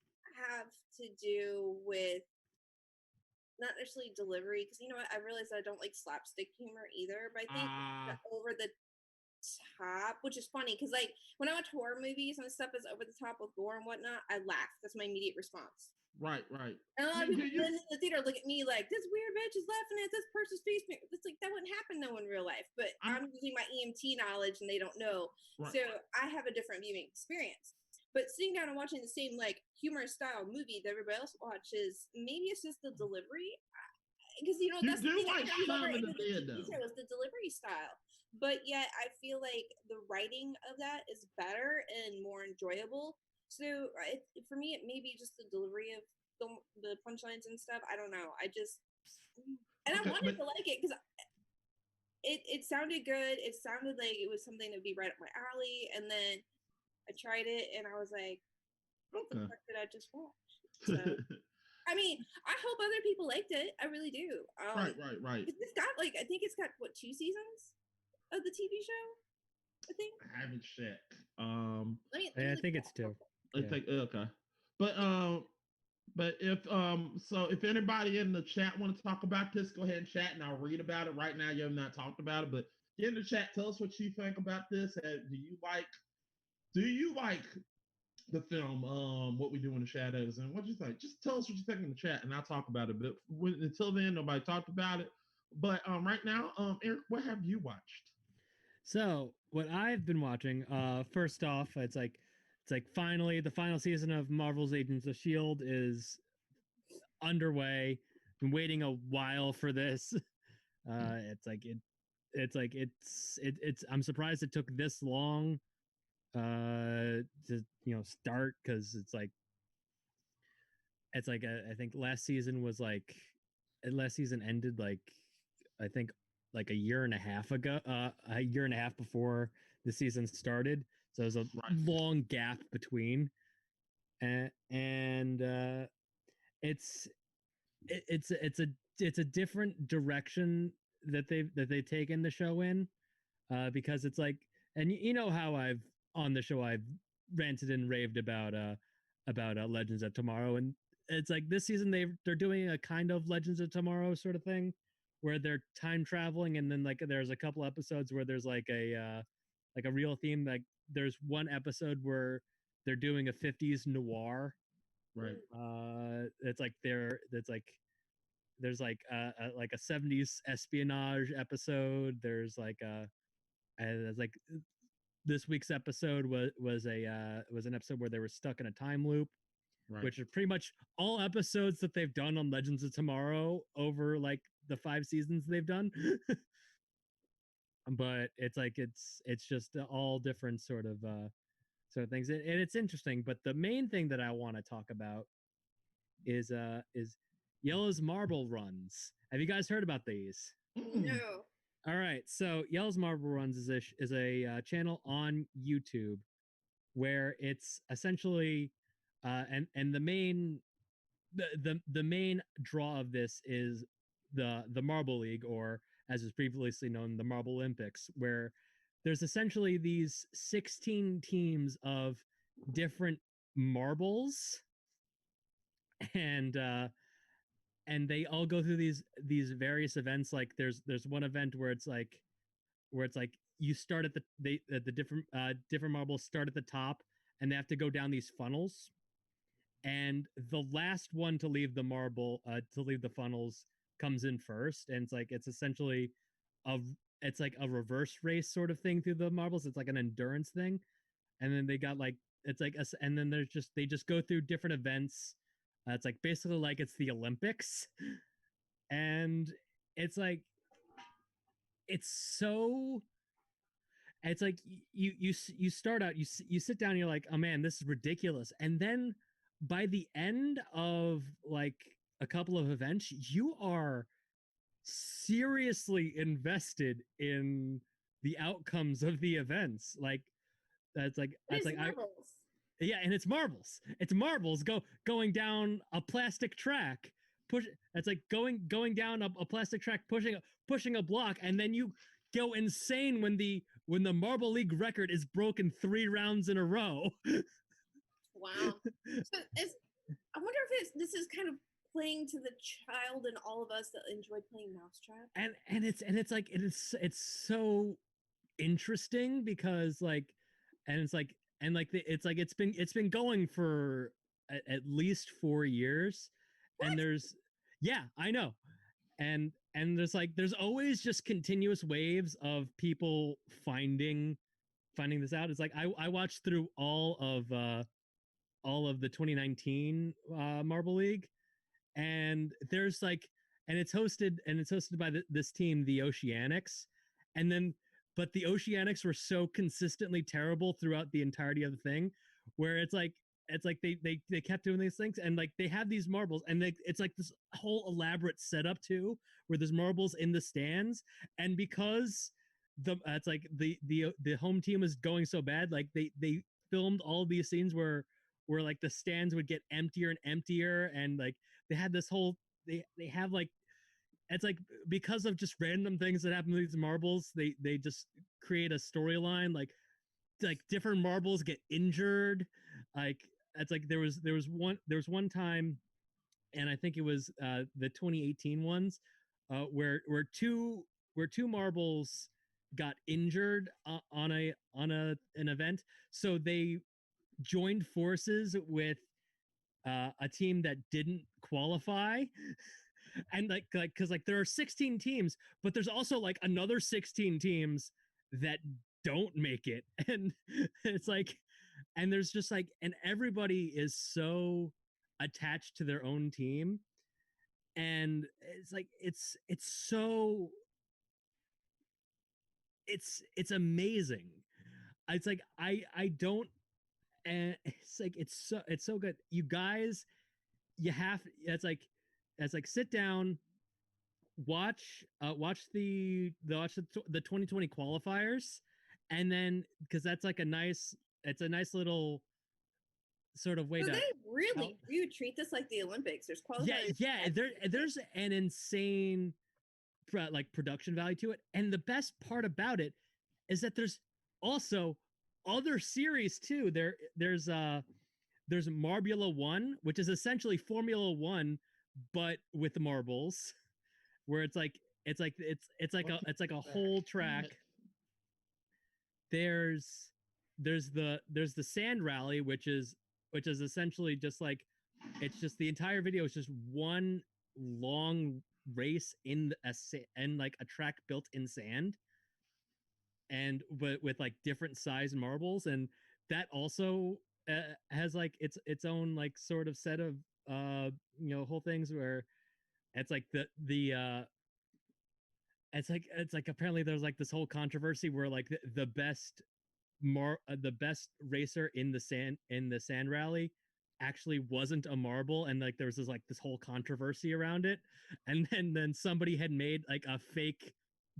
have to do with not necessarily delivery, because you know what, I realized I don't like slapstick humor either, but I think over the top, which is funny because like when I watch horror movies and stuff is over the top with gore and whatnot, I laugh. That's my immediate response. Right. And a lot of people in the theater look at me like, this weird bitch is laughing at this person's face. It's like, that wouldn't happen though in real life, but I'm using my EMT knowledge and they don't know. Right. So I have a different viewing experience. But sitting down and watching the same like humorous style movie that everybody else watches, maybe it's just the delivery, because you know that's the thing. It's the delivery style, but yet I feel like the writing of that is better and more enjoyable. So for me, it may be just the delivery of the punchlines and stuff. I don't know. I wanted to like it because it sounded good. It sounded like it was something that would be right up my alley, and then I tried it and I was like, what the fuck did I just watch? So, I mean, I hope other people liked it. I really do. Right. It's got I think it's got 2 seasons of the TV show? I think. I haven't checked. I think it's 2. Okay. But if anybody in the chat want to talk about this, go ahead and chat and I'll read about it. Right now, you have not talked about it, but get in the chat. Tell us what you think about this. Do you like the film, What We Do in the Shadows? And what do you think? Just tell us what you think in the chat and I'll talk about it. But until then, nobody talked about it. But right now, Eric, what have you watched? So what I've been watching, first off, it's like finally the final season of Marvel's Agents of S.H.I.E.L.D. is underway. Been waiting a while for this. I'm surprised it took this long to start, because I think last season ended I think a year and a half ago, a year and a half before the season started, so there's a long gap between, and it's a different direction that they've taken the show in, because it's like, and you know how I've on the show I've ranted and raved about Legends of Tomorrow, and it's like this season they're doing a kind of Legends of Tomorrow sort of thing where they're time traveling, and then there's a couple episodes where there's a real theme. Like there's one episode where they're doing a 50s noir. Right. It's like like a 70s espionage episode. There's like this week's episode was an episode where they were stuck in a time loop, Right. which are pretty much all episodes that they've done on Legends of Tomorrow over like the 5 seasons they've done. But it's like it's just all different sort of things, and it's interesting. But the main thing that I want to talk about is Yellow's Marble Runs. Have you guys heard about these? No. All right, so Yellow's Marble Runs is a channel on YouTube where it's essentially and the main draw of this is the Marble League, or as is previously known, the Marble Olympics, where there's essentially these 16 teams of different marbles, and they all go through these various events. Like there's one event where it's like you start at the different marbles start at the top, and they have to go down these funnels, and the last one to leave the funnels comes in first, and it's essentially it's like a reverse race sort of thing through the marbles. It's like an endurance thing, and then they got like and then they just go through different events. It's like basically like it's the Olympics, and it's like it's like you start out, you sit down, and you're like, oh man, this is ridiculous, and then by the end of like a couple of events, you are seriously invested in the outcomes of the events. Like that's like yeah, and it's marbles. It's marbles going down a plastic track. It's like going down a plastic track, pushing a block, and then you go insane when the Marble League record is broken 3 rounds in a row. Wow. So I wonder if this is kind of playing to the child in all of us that enjoyed playing Mousetrap. It's so interesting because it's been going for at least 4 years. What? And I know. And there's always just continuous waves of people finding this out. It's like I watched through all of the 2019 Marble League, and there's and it's hosted by this team, the Oceanics, but the Oceanics were so consistently terrible throughout the entirety of the thing, where it's like they kept doing these things, and like they have these marbles, and it's like this whole elaborate setup too, where there's marbles in the stands, and because the home team was going so bad, like they filmed all these scenes where like the stands would get emptier and emptier, and like they had this whole they have like, it's like because of just random things that happen to these marbles, they just create a storyline, like different marbles get injured. Like it's like there was one time, and I think it was the 2018 ones, where two marbles got injured on an event, so they joined forces with a team that didn't qualify. And because there are 16 teams, but there's also like another 16 teams that don't make it, and it's like, and there's just like, and everybody is so attached to their own team, and it's like it's so it's amazing. It's like I don't, and it's like it's so good. You guys, you have, it's like sit down, watch the 2020 qualifiers, and then because that's like it's a nice little sort of way so to. They really do treat this like the Olympics. There's qualifiers. Yeah. There's an insane production value to it, and the best part about it is that there's also other series too. There's Marbula 1, which is essentially Formula 1 but with marbles, where it's like a whole track. There's the sand rally, which is essentially just like, it's just the entire video is just one long race in and like a track built in sand, and with like different size marbles, and that also has like its own like sort of set of whole things where it's like it's like apparently there's like this whole controversy where like the best the best racer in the sand rally actually wasn't a marble, and like there was this whole controversy around it, and then somebody had made like a fake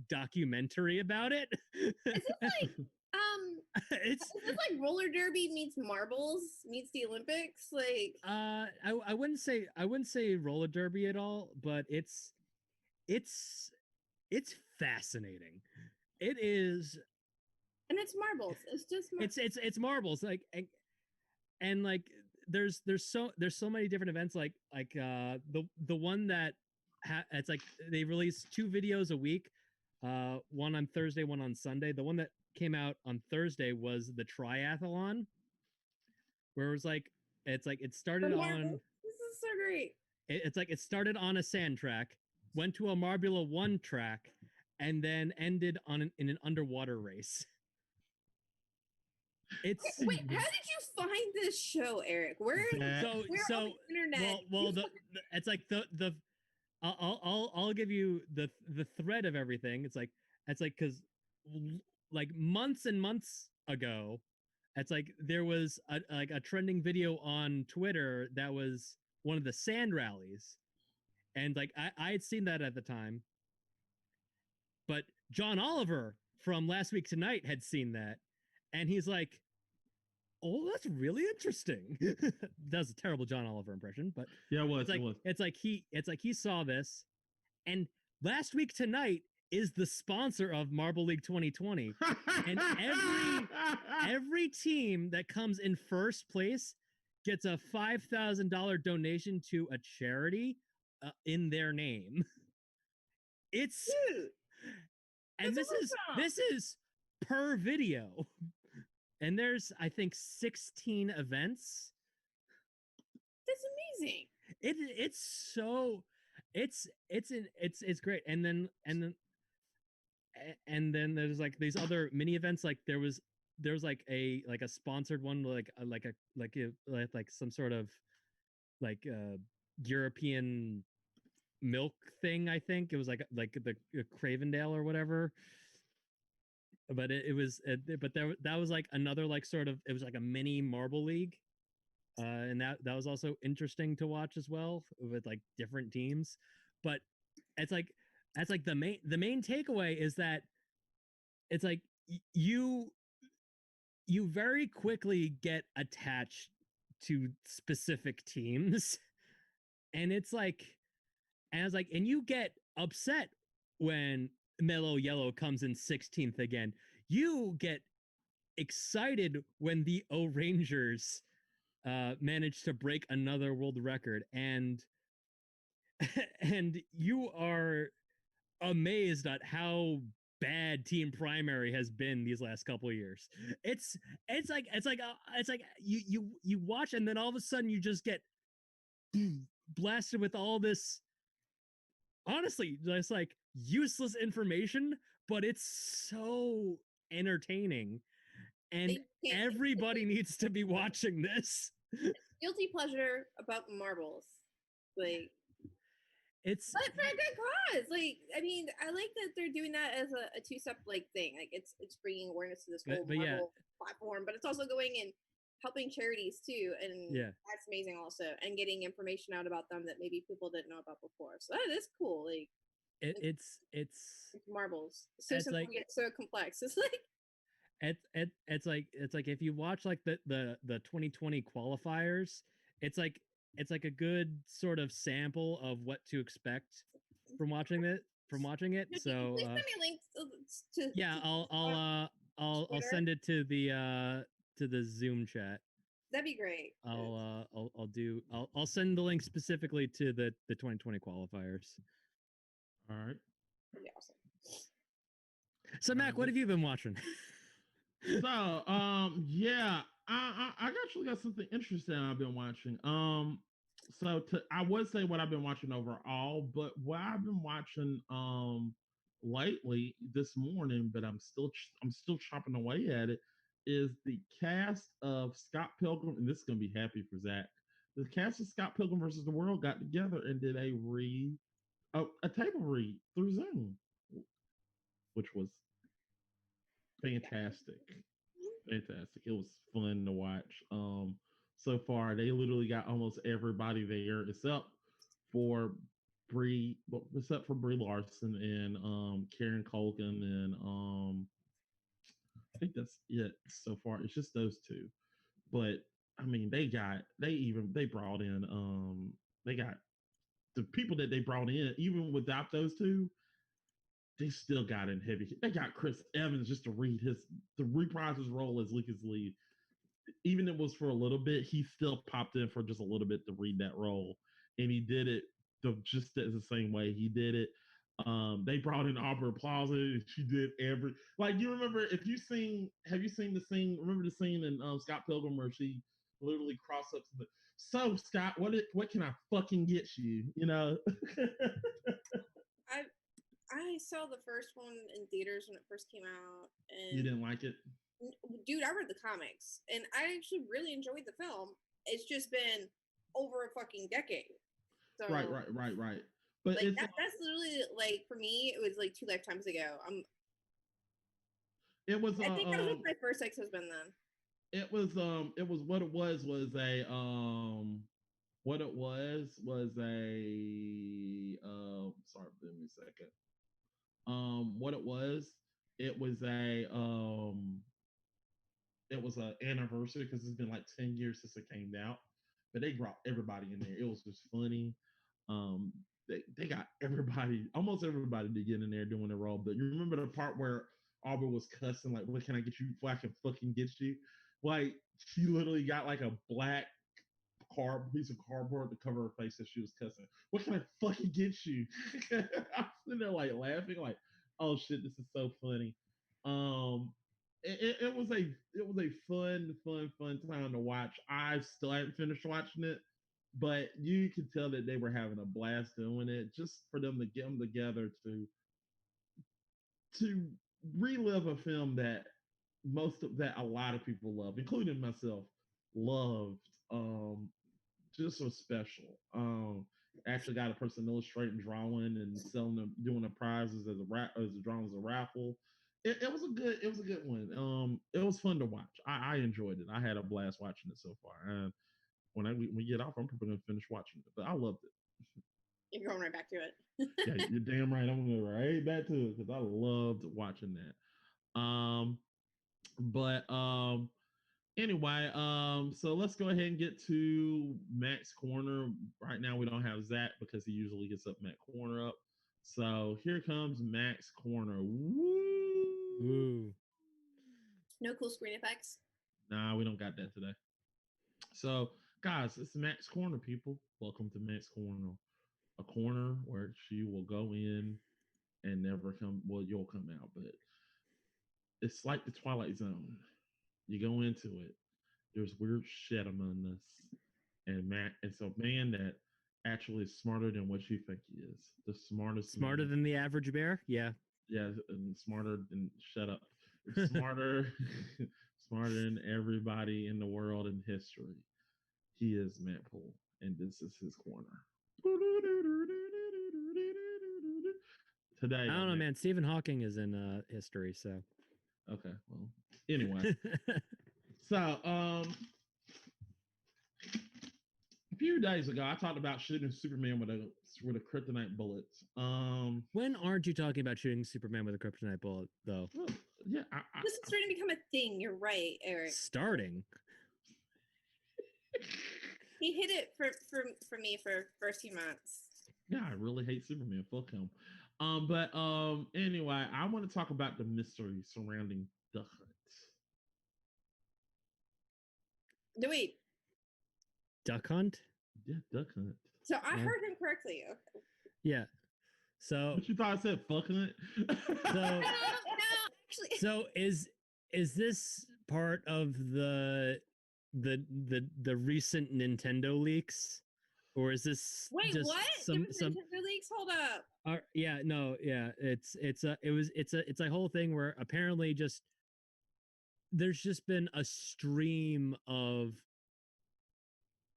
documentary about it. Is it like is this like roller derby meets marbles meets the Olympics? Like I wouldn't say roller derby at all, but it's fascinating. It is, and it's marbles. It's just it's marbles, like and like there's so many different events, like the one that it's like they release 2 videos a week, one on Thursday, one on Sunday. The one that came out on Thursday was the triathlon, where it was like it started on, this is so great. It's like it started on a sand track, went to a Marbula 1 track, and then ended in an underwater race. Wait, how did you find this show, Eric? Where on the internet? Well, it's like the I'll give you the thread of everything. It's like because like months and months ago, it's like there was a trending video on Twitter that was one of the sand rallies, and like I had seen that at the time, but John Oliver from Last Week Tonight had seen that, and he's like, "Oh, that's really interesting." That was a terrible John Oliver impression, but yeah, it's like he saw this, and Last Week Tonight is the sponsor of Marble League 2020, and every team that comes in first place gets a $5,000 donation to a charity in their name. It's Dude, and this is per video, and there's I think 16 events. That's amazing. It's so it's great, and then there's like these other mini events, like there's like a sponsored one, like some sort of like European milk thing. I think it was like the Cravendale or whatever, but it was but that was like another like sort of, it was like a mini marble league, and that was also interesting to watch as well, with like different teams. But it's like that's like the main takeaway is that it's like you very quickly get attached to specific teams, and it's like, and you get upset when Mellow Yellow comes in 16th again. You get excited when the O Rangers manage to break another world record, and you are amazed at how bad Team Primary has been these last couple of years. It's like you watch, and then all of a sudden you just get blasted with all this, honestly, just like useless information, but it's so entertaining, and everybody needs to be watching this. Guilty pleasure about marbles, like it's but for a good cause. Like, I mean, I like that they're doing that as a 2-step like thing. Like it's bringing awareness to this whole marble platform, but it's also going and helping charities too, and that's amazing also, and getting information out about them that maybe people didn't know about before. So that is cool. Like it's marbles. So it's simple, like, yet so complex. It's like it's like if you watch like the 2020 qualifiers, it's like a good sort of sample of what to expect from watching it. So please send me links to I'll send it to the Zoom chat. That'd be great. I'll send the link specifically to the 2020 qualifiers. All right. That'd be awesome. So Mac, what have you been watching? So, yeah, I actually got something interesting I've been watching. I would say what I've been watching overall, but what I've been watching lately this morning, but I'm still chopping away at it, is the cast of Scott Pilgrim, and this is gonna be happy for Zach. The cast of Scott Pilgrim versus the World got together and did a table read through Zoom, which was fantastic. Fantastic. It was fun to watch. So far they literally got almost everybody there for except for Brie Larson and Karen Culkin and I think that's it so far. It's just those two. But I mean they brought in they got the people that they brought in, even without those two, they still got in heavy. They got Chris Evans just to reprise his role as Lucas Lee. Even if it was for a little bit, he still popped in for just a little bit to read that role, and he did it just the same way he did it. They brought in Aubrey Plaza, and she did you remember have you seen the scene? Remember the scene in Scott Pilgrim where she literally crossed up to the so Scott, what can I fucking get you? You know. I saw the first one in theaters when it first came out, and you didn't like it? Dude, I read the comics, and I actually really enjoyed the film. It's just been over a fucking decade. So, right. But like that's literally like for me, it was like 2 lifetimes ago. It was. I think I was with my first ex-husband then. It was what it was a sorry, give me a second. What it was an anniversary because it's been like 10 years since it came out, but they brought everybody in there. It was just funny. They got almost everybody to get in there doing the role. But you remember the part where Aubrey was cussing, like, what can I get you before I can fucking get you? Like, she literally got like a black piece of cardboard to cover her face as she was cussing. What can I fucking get you? I was sitting there like laughing, like, oh shit, this is so funny. It was a fun time to watch. I still haven't finished watching it, but you could tell that they were having a blast doing it. Just for them to get them together to relive a film that a lot of people love, including myself, loved. Just so special. Actually got a person illustrating, drawing, and selling them, doing the prizes as a drawing as a raffle. It was a good one. It was fun to watch. I enjoyed it. I had a blast watching it so far. And when we get off, I'm probably gonna finish watching it. But I loved it. You're going right back to it. Yeah, you're damn right. I'm going right back to it because I loved watching that. But anyway, so let's go ahead and get to Matt's corner. Right now, we don't have Zach because he usually gets up Matt's corner up. So here comes Matt's corner. Woo! No cool screen effects. Nah, we don't got that today. So, guys, it's Matt's corner, people. Welcome to Matt's corner, a corner where she will go in and never come. Well, you'll come out, but it's like the Twilight Zone. You go into it. There's weird shit among us, and Matt is a man that actually is smarter than what you think he is. The smarter than the average bear. Yeah, and smarter than shut up. Smarter, smarter than everybody in the world in history. He is Matt Poole, and this is his corner. Today, I don't know, man. Stephen Hawking is in history, so okay. Well, anyway. So, a few days ago, I talked about shooting Superman with a kryptonite bullet. When aren't you talking about shooting Superman with a kryptonite bullet, though? Well, yeah, this is starting to become a thing. You're right, Eric. Starting. He hit it for me for first few months. Yeah, I really hate Superman. Fuck him. But anyway, I want to talk about the mystery surrounding the hunt. No, wait. Duck Hunt? Yeah, Duck Hunt. So I heard him correctly. Okay. Yeah. So. But you thought I said fuck hunt? So. No, actually. So is this part of the recent Nintendo leaks or is this Wait, just what? some Nintendo leaks? Hold up. yeah, no, yeah, it's a whole thing where apparently just there's just been a stream of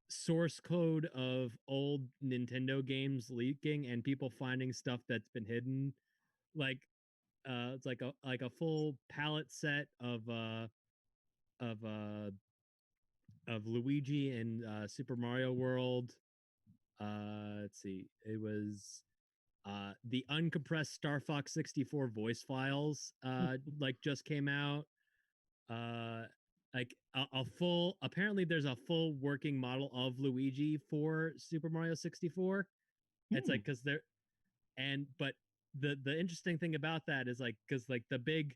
source code of old Nintendo games leaking and people finding stuff that's been hidden, like it's like a full palette set of uh of Luigi in Super Mario World. Let's see, it was the uncompressed Star Fox 64 voice files like just came out. uh like a full, apparently there's a full working model of Luigi for Super Mario 64. It's like because they're, and but the interesting thing about that is like because like the big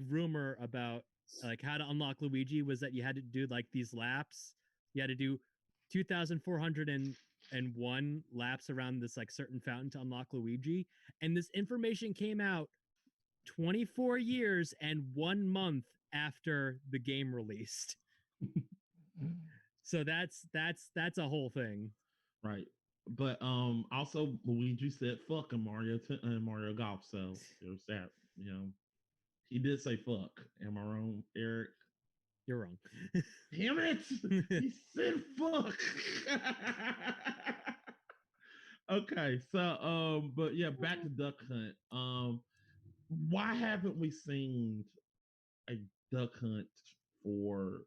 rumor about like how to unlock Luigi was that you had to do like these laps. You had to do 2,401 laps around this like certain fountain to unlock Luigi. And this information came out 24 years and 1 month after the game released. So that's a whole thing. Right. But also Luigi said fuck in Mario Golf, so there's that, you know. He did say fuck. Am I wrong, Eric? You're wrong. Damn it! He said fuck. Okay, so but yeah, back to Duck Hunt. Why haven't we seen a Duck Hunt for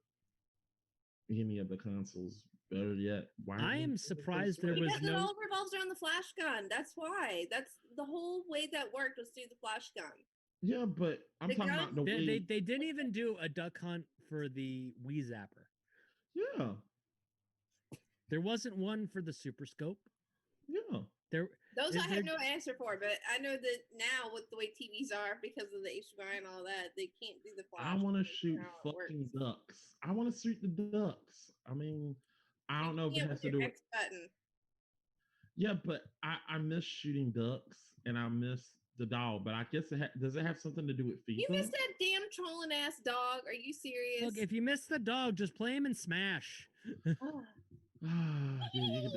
any of the consoles? Better yet, why I am surprised there was because no. It all revolves around the flash gun. That's why. That's the whole way that worked was through the flash gun. Yeah, but I'm talking about the they didn't even do a Duck Hunt for the Wii Zapper. Yeah. There wasn't one for the Super Scope. Yeah. Those I have no answer for, but I know that now with the way TVs are, because of the HDMI and all that, they can't do the flash. I want to shoot fucking ducks. I want to shoot the ducks. I mean, I don't know if it has to do with X button. Yeah, but I miss shooting ducks and I miss the dog, but I guess does it have something to do with FIFA? You missed that damn trolling ass dog. Are you serious? Look, if you miss the dog, just play him in Smash. Dude, you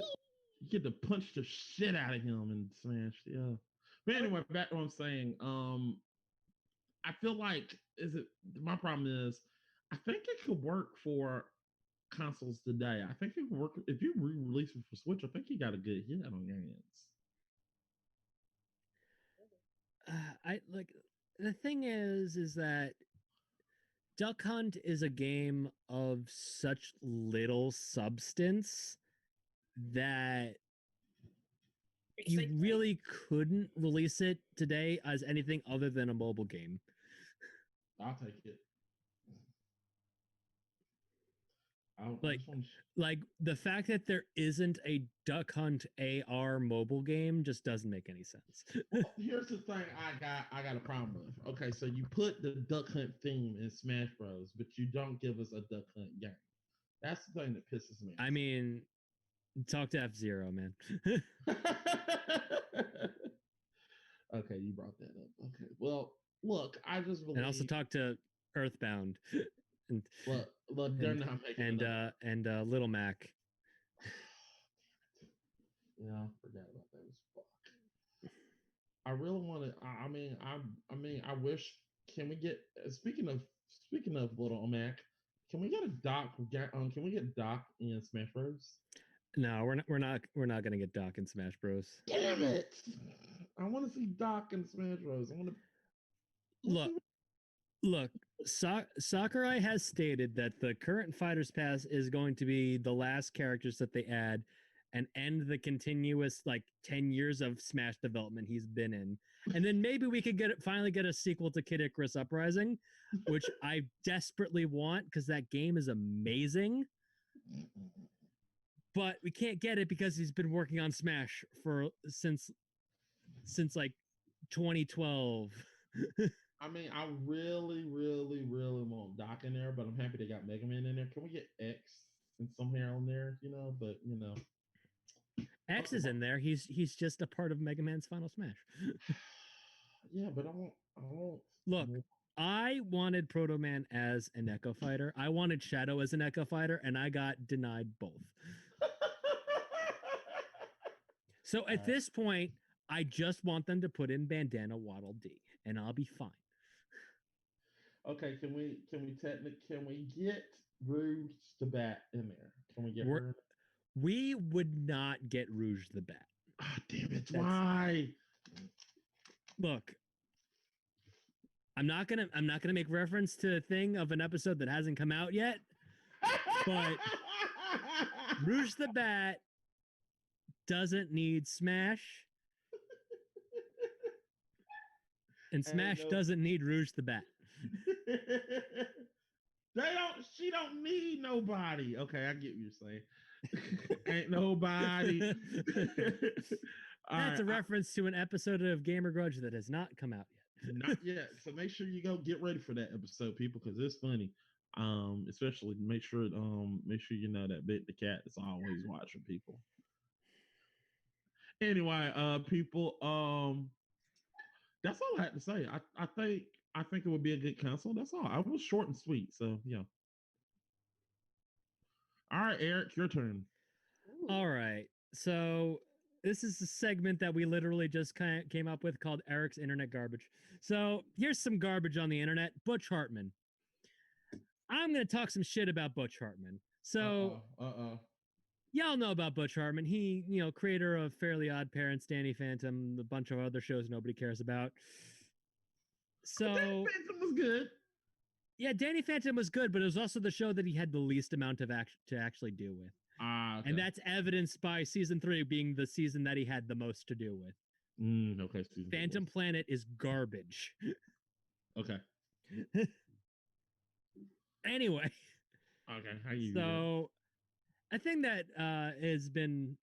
get to punch the shit out of him and Smash. Yeah. But anyway, back to what I'm saying. I feel like my problem is I think it could work for consoles today. I think it could work if you re-release it for Switch. I think you got a good hit on your hands. I like the thing is that Duck Hunt is a game of such little substance that you really couldn't release it today as anything other than a mobile game. I'll take it. Like the fact that there isn't a Duck Hunt AR mobile game just doesn't make any sense. Well, here's the thing I got a problem with. Okay, so you put the Duck Hunt theme in Smash Bros, but you don't give us a Duck Hunt game. That's the thing that pisses me off. I mean, talk to F-Zero, man. Okay, you brought that up. Okay, well, look, I just believe... And also talk to Earthbound. And, look, they're not making and Little Mac. Yeah, I forgot about that. Fuck. I really want to. I mean, I wish. Can we get? Speaking of Little Mac, can we get a Doc? Can we get Doc in Smash Bros? No, we're not gonna get Doc in Smash Bros. Damn it! I want to see Doc in Smash Bros. I want to look. Sakurai has stated that the current Fighters Pass is going to be the last characters that they add and end the continuous like 10 years of Smash development he's been in. And then maybe we could finally get a sequel to Kid Icarus Uprising, which I desperately want because that game is amazing. But we can't get it because he's been working on Smash since like 2012. I mean, I really, really, really want Doc in there, but I'm happy they got Mega Man in there. Can we get X and somewhere on there? But X is in there. He's just a part of Mega Man's Final Smash. Yeah, but I won't. Look, I wanted Proto Man as an Echo Fighter. I wanted Shadow as an Echo Fighter, and I got denied both. So at this point, I just want them to put in Bandana Waddle Dee, and I'll be fine. Okay, can we get Rouge the Bat in there? Can we get her? We would not get Rouge the Bat. Ah, damn it! Why? Look, I'm not gonna make reference to a thing of an episode that hasn't come out yet, but Rouge the Bat doesn't need Smash, and Smash doesn't need Rouge the Bat. She don't need nobody. Okay, I get what you're saying. Ain't nobody. That's a reference to an episode of Gamer Grudge that has not come out yet. Not yet. So make sure you go get ready for that episode, people, because it's funny. Especially make sure you know that Bit the Cat is always watching people. Anyway, people, that's all I had to say. I think it would be a good console. That's all. I was short and sweet, so yeah. All right, Eric, your turn. All right. So this is a segment that we literally just came up with called Eric's Internet Garbage. So here's some garbage on the internet. Butch Hartman. I'm going to talk some shit about Butch Hartman. So y'all know about Butch Hartman. He, creator of Fairly Odd Parents, Danny Phantom, a bunch of other shows nobody cares about. So Danny Phantom was good. Yeah, Danny Phantom was good, but it was also the show that he had the least amount of to actually do with. Okay. And that's evidenced by season 3 being the season that he had the most to do with. Okay. Phantom Planet is garbage. Okay. Anyway. Okay. How you? So, a thing that has been,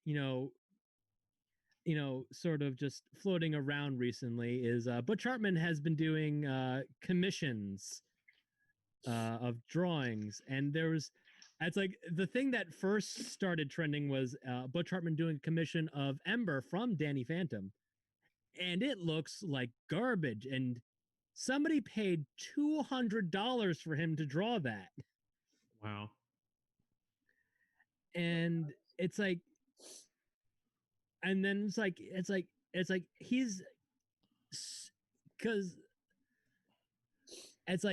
sort of just floating around recently is Butch Hartman has been doing commissions of drawings, and it's like the thing that first started trending was Butch Hartman doing a commission of Ember from Danny Phantom, and it looks like garbage, and somebody paid $200 for him to draw that. Wow. And it's like, and then it's like he's, because it's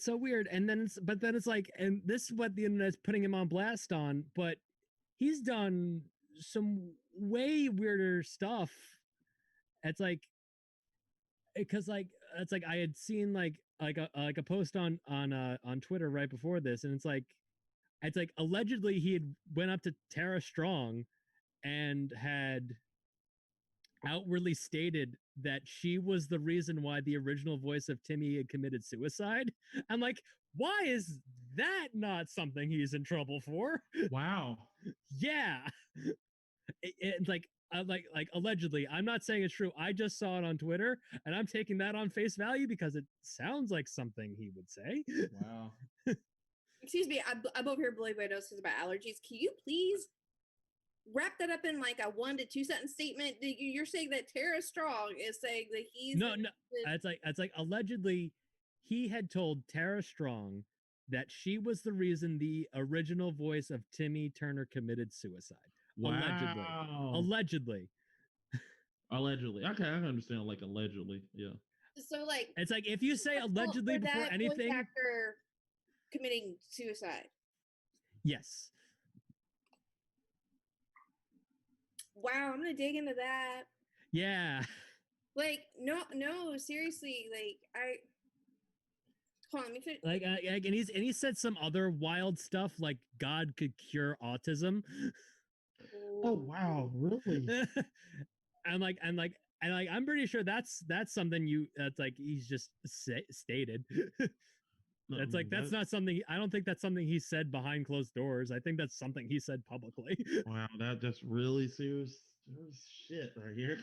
so weird. And then it's like, and this is what the internet's putting him on blast on, but he's done some way weirder stuff. It's like, because it's like I had seen like a post on Twitter right before this, and it's like allegedly he had went up to Tara Strong and had outwardly stated that she was the reason why the original voice of Timmy had committed suicide. I'm like, why is that not something he's in trouble for? Wow. Yeah. It's like allegedly. I'm not saying it's true. I just saw it on Twitter, and I'm taking that on face value because it sounds like something he would say. Wow. Excuse me, I'm over here blowing my nose because about allergies. Can you please wrap that up in like a 1 to 2 sentence statement? You're saying that Tara Strong is saying that he's no. It's like allegedly he had told Tara Strong that she was the reason the original voice of Timmy Turner committed suicide. Wow. Allegedly. Okay, I understand. Like allegedly, yeah. So like, it's like if you say allegedly before anything, actor committing suicide. Yes. Wow, I'm gonna dig into that. Yeah. Like, no, seriously, like hold on, let me finish. Like, and he said some other wild stuff like God could cure autism. Oh wow, really? I'm pretty sure that's something that's like he's just stated. That's like that's not something. I don't think that's something he said behind closed doors. I think that's something he said publicly. Wow, that just really serious shit right here.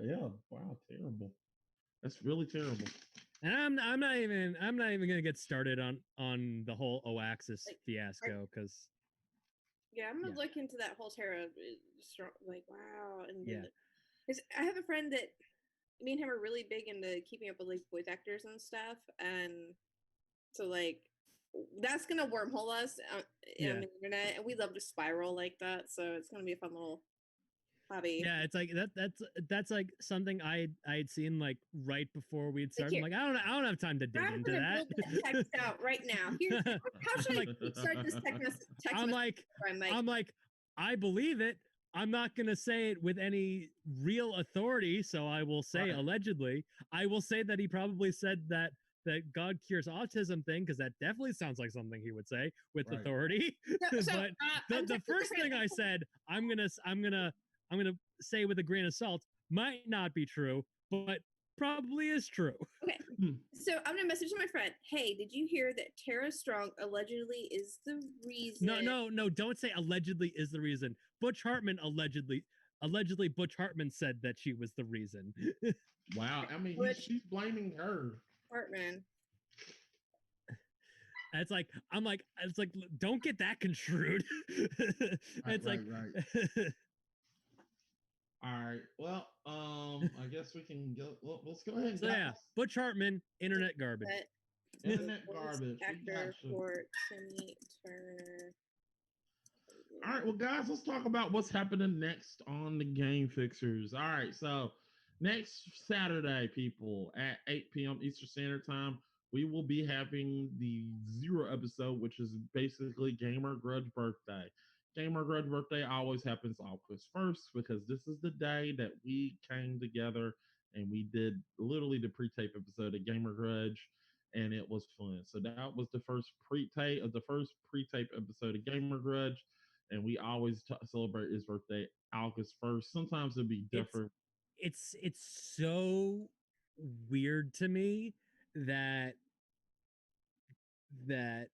Yeah, wow, terrible. That's really terrible. And I'm not even gonna get started on the whole Oaxis fiasco because. Yeah, I'm gonna look into that whole Tara. Like, wow, and I have a friend that me and him are really big into keeping up with like voice actors and stuff, and so like that's gonna wormhole us on Yeah. the internet, and we love to spiral like that. So it's gonna be a fun little hobby. Yeah, it's like that's like something I'd seen like right before we'd started. I'm here, like, I don't have time to dig I'm into gonna that. build that text out right now. Here's how should I start this text I'm like, I believe it. I'm not going to say it with any real authority, so I will say allegedly. I will say that he probably said that God cures autism thing, because that definitely sounds like something he would say with authority. But the first thing I said, I'm gonna say with a grain of salt, might not be true, but probably is true. Okay. So I'm gonna message my friend. Hey, did you hear that Tara Strong allegedly is the reason? No, don't say allegedly is the reason. Butch Hartman allegedly Butch Hartman said that she was the reason. Wow. I mean, she's blaming her. Hartman. It's like, don't get that construed. It's right. All right. Well, I guess we can go. Well, let's go ahead and Butch Hartman, internet garbage. Internet garbage. Actor for Timmy Turner. All right, well, guys, let's talk about what's happening next on the Game Fixers. All right, so next Saturday, people, at 8 p.m. Eastern Standard Time, we will be having the 0 episode, which is basically Gamer Grudge Birthday. Gamer Grudge Birthday always happens August 1st because this is the day that we came together and we did literally the pre-tape episode of Gamer Grudge, and it was fun. So that was the first pre-tape episode of Gamer Grudge. And we always celebrate his birthday August 1st. Sometimes it'll be different. It's so weird to me that the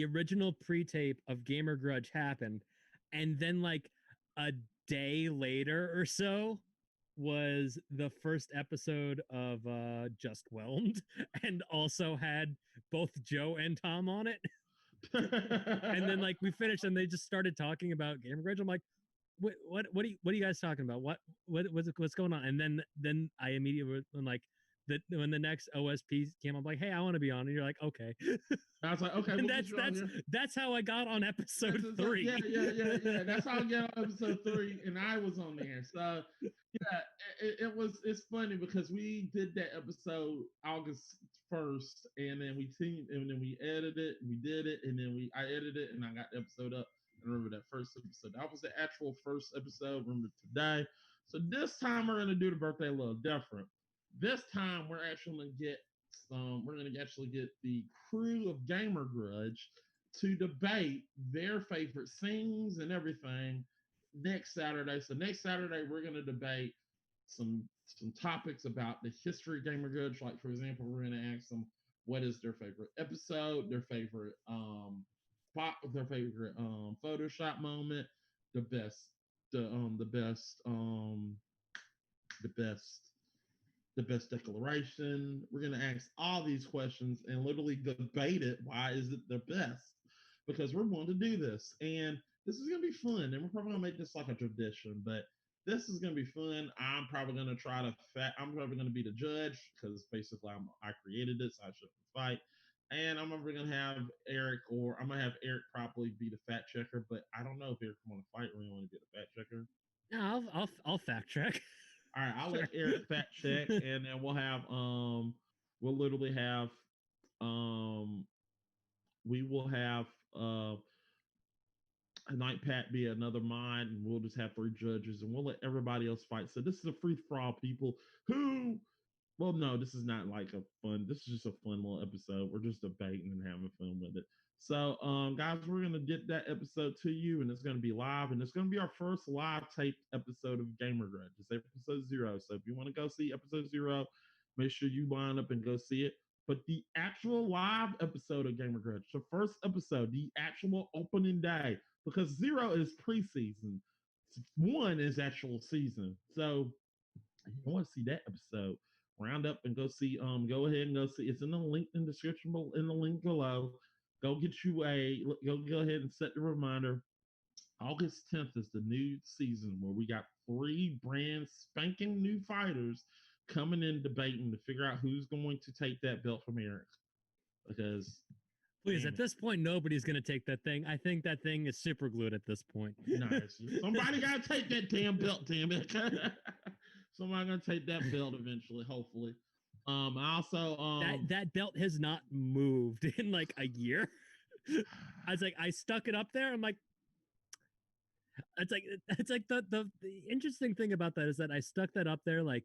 original pre-tape of Gamer Grudge happened, and then like a day later or so was the first episode of Just Whelmed, and also had both Joe and Tom on it. And then like we finished and they just started talking about Gamer Grudge. I'm like, what are you guys talking about? What's going on? And then I immediately like when the next OSP came, I'm like, hey, I want to be on. And you're like, okay. I was like, okay. And that's how I got on episode 3. Yeah. That's how I got on episode 3, and I was on there. So yeah, it's funny because we did that episode August 1st, and then we edited it, we did it, and then I edited it, and I got the episode up. I remember that first episode. That was the actual first episode. Remember today. So this time we're gonna do the birthday a little different. This time we're actually gonna get the crew of Gamer Grudge to debate their favorite scenes and everything next Saturday. So next Saturday we're gonna debate some topics about the history of Gamer Grudge. Like for example, we're gonna ask them what is their favorite episode, their favorite Photoshop moment, the best declaration. We're going to ask all these questions and literally debate it. Why is it the best? Because we're going to do this. And this is going to be fun. And we're probably going to make this like a tradition. But this is going to be fun. I'm probably going to be the judge because basically I created this. I should fight. And I'm probably going to have Eric probably be the fact checker. But I don't know if Eric want to fight or he want to be the fact checker. No, I'll fact check. All right, I'll let Eric fact check, and then we'll literally have we will have a night Pat be another mod, and we'll just have 3 judges, and we'll let everybody else fight. So this is a free for all, people. Well, no, this is not like this is just a fun little episode. We're just debating and having fun with it. So, guys, we're going to get that episode to you, and it's going to be live, and it's going to be our first live taped episode of Gamer Grudge. It's episode 0. So if you want to go see episode 0, make sure you line up and go see it. But the actual live episode of Gamer Grudge, the first episode, the actual opening day, because 0 is preseason, 1 is actual season. So if you want to see that episode, round up and go see. Go ahead and go see. It's in the link in the description, in the link below. Go ahead and set the reminder. August 10th is the new season where we got 3 brand spanking new fighters coming in debating to figure out who's going to take that belt from Eric. because please, at this point, nobody's gonna take that thing. I think that thing is super glued at this point. Nice. Somebody gotta take that damn belt, damn it. Somebody gonna take that belt eventually, hopefully. Also, that belt has not moved in like a year. I was like, I stuck it up there. I'm like, it's like the interesting thing about that is that I stuck that up there like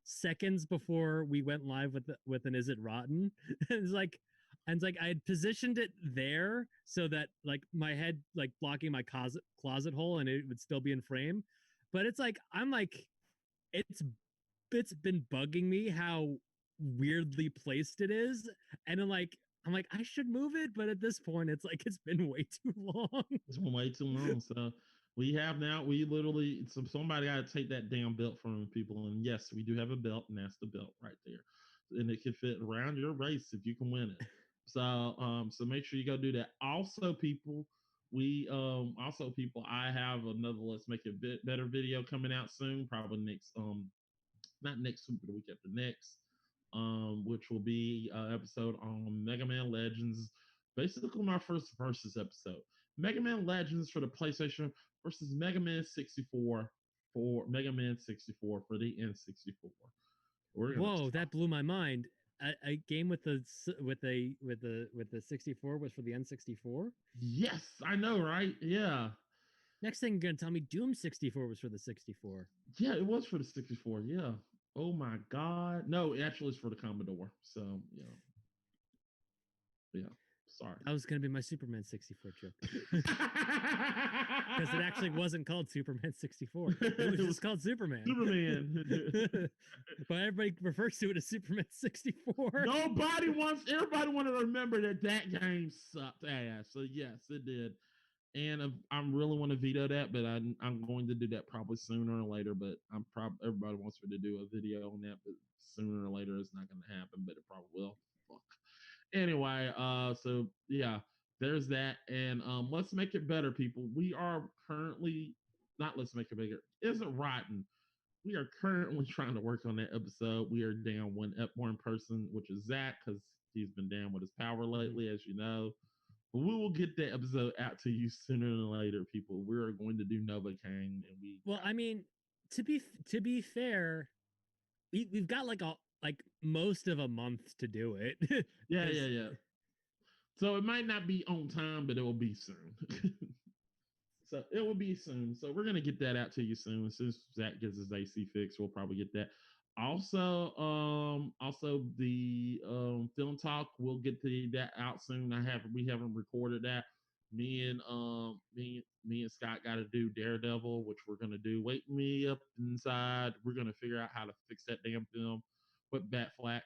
seconds before we went live with an Is It Rotten? It's like, and it's like I had positioned it there so that like my head like blocking my closet hole and it would still be in frame. But it's like I'm like it's been bugging me how weirdly placed it is, and I'm like I should move it, but at this point it's like it's been way too long. It's been way too long. So we literally somebody got to take that damn belt from people. And yes, we do have a belt, and that's the belt right there, and it can fit around your waist if you can win it. So make sure you go do that. Also, people, I have another Let's Make It Better video coming out soon, probably next not next week, but the week after next, which will be an episode on Mega Man Legends, basically my first versus episode. Mega Man Legends for the PlayStation versus Mega Man 64 for the N64. Whoa, that blew my mind. A game with the 64 was for the N64? Yes, I know, right? Yeah. Next thing you're gonna tell me Doom 64 was for the 64. Yeah, it was for the 64. Yeah. Oh my God. No, it actually is for the Commodore. So yeah. Sorry. That was gonna be my Superman 64 joke. Because it actually wasn't called Superman 64. It was just called Superman. But everybody refers to it as Superman 64. Everybody wanted to remember that game sucked ass. So yes, it did. And I really want to veto that, but I'm going to do that probably sooner or later. But everybody wants me to do a video on that, but sooner or later it's not going to happen. But it probably will. Fuck. Anyway, so yeah, there's that. And Let's Make It Better, people. We are currently not Let's Make It Bigger. Is It Rotten? We are currently trying to work on that episode. We are down one person, which is Zach, because he's been down with his power lately, as you know. But we will get that episode out to you sooner than later, people. We are going to do Novocaine, and Well, I mean, to be fair, we've got like most of a month to do it. Yeah. So it might not be on time, but it will be soon. So it will be soon. So we're gonna get that out to you soon. As soon as Zach gets his AC fixed, we'll probably get that. Also the film talk, we'll get that out soon. We haven't recorded that. Me and Scott got to do Daredevil, which we're gonna do. Wake me up inside. We're gonna figure out how to fix that damn film with Batflack.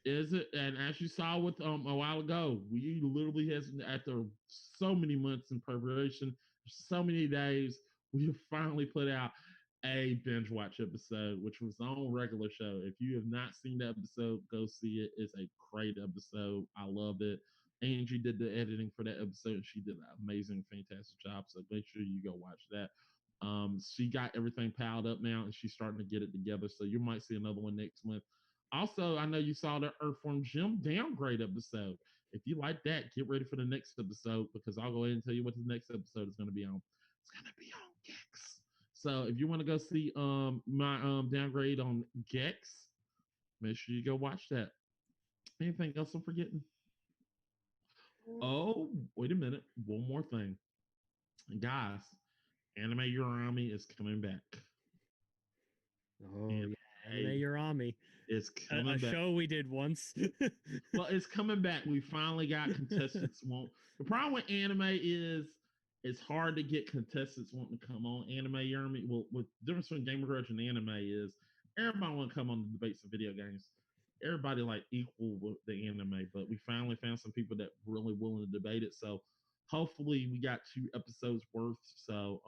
Is it? And as you saw with a while ago, we literally after so many months in preparation, so many days, we have finally put out a binge watch episode, which was on regular show. If you have not seen the episode, go see it. It's a great episode. I love it. Angie did the editing for that episode. She did an amazing, fantastic job. So make sure you go watch that. She got everything piled up now, and she's starting to get it together. So you might see another one next month. Also, I know you saw the Earthworm Jim downgrade episode. If you like that, get ready for the next episode, because I'll go ahead and tell you what the next episode is going to be on. It's going to be on Gex. So if you want to go see my downgrade on Gex, make sure you go watch that. Anything else I'm forgetting? Oh, wait a minute. One more thing. Guys, Anime Urami is coming back. Oh, yeah. Anime Urami. It's coming back. Show we did once. Well, it's coming back. We finally got contestants. The problem with anime is it's hard to get contestants wanting to come on Anime Urami. Well, with the difference between Gamer Grudge and anime is everybody want to come on the debates of video games. Everybody like equal with the anime, but we finally found some people that really willing to debate it. So hopefully we got 2 episodes worth. So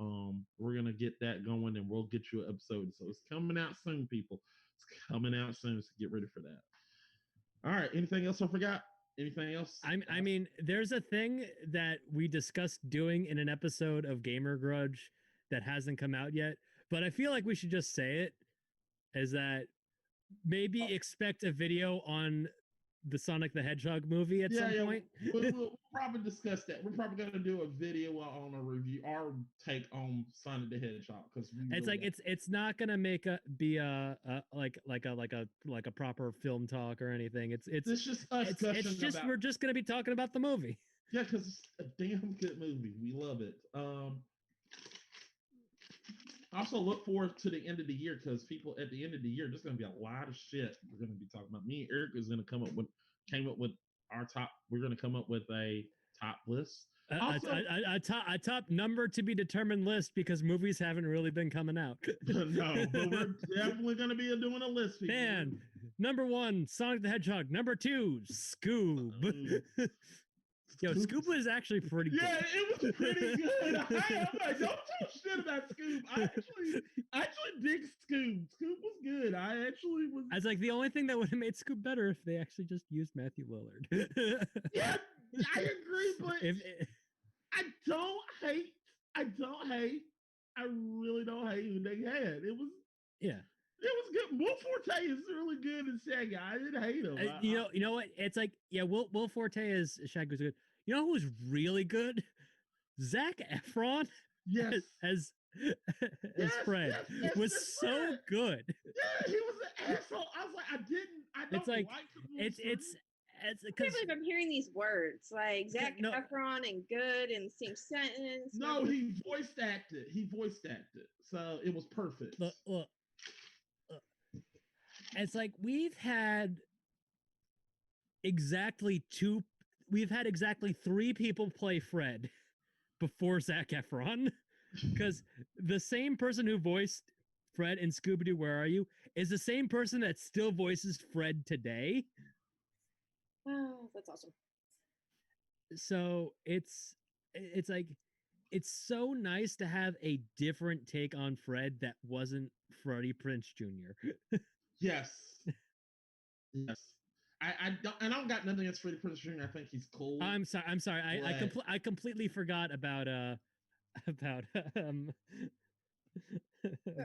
we're gonna get that going, and we'll get you an episode. So it's coming out soon, people. It's coming out soon, so get ready for that. All right. Anything else I forgot? Anything else? I mean, there's a thing that we discussed doing in an episode of Gamer Grudge that hasn't come out yet, but I feel like we should just say it, is that maybe expect a video on the Sonic the Hedgehog movie at some point. We'll probably discuss that. We're probably going to do a video on a review, our take on Sonic the Hedgehog, because it's like it's not going to make be a proper film talk or anything. It's just us. It's just we're just going to be talking about the movie. Yeah, because it's a damn good movie. We love it. Also look forward to the end of the year, because people at the end of the year, there's going to be a lot of shit we're going to be talking about. Me and Eric is going to came up with our top. We're going to come up with a top list. A top number to be determined list, because movies haven't really been coming out. No, but we're definitely going to be doing a list. People. Man, number 1, Sonic the Hedgehog. Number 2, Scoob. Yo, Scoob was actually pretty good. Yeah, it was pretty good. I'm like, don't talk shit about Scoob. I actually dig Scoob. Scoob was good. I was like, the only thing that would have made Scoob better if they actually just used Matthew Lillard. Yeah, I agree, but I don't hate. I really don't hate who they had. It was good. Will Forte is really good as Shaggy. I didn't hate him. You know what? It's like, yeah, Will Forte as Shaggy was good. You know who was really good? Zac Efron. Yes. As Fred was so good. Yeah, he was an asshole. I was like, I don't like him. It's I can't believe I'm hearing these words like Zac Efron and good in the same sentence. No, he voiced acted. So it was perfect. Look. It's like we've had exactly 3 people play Fred before Zac Efron, because the same person who voiced Fred in Scooby-Doo Where Are You is the same person that still voices Fred today. Oh, that's awesome. So it's like, it's so nice to have a different take on Fred that wasn't Freddie Prinze Jr. Yes. I don't got nothing against Freddie Prinze Jr. I think he's cool. I'm sorry. I completely forgot about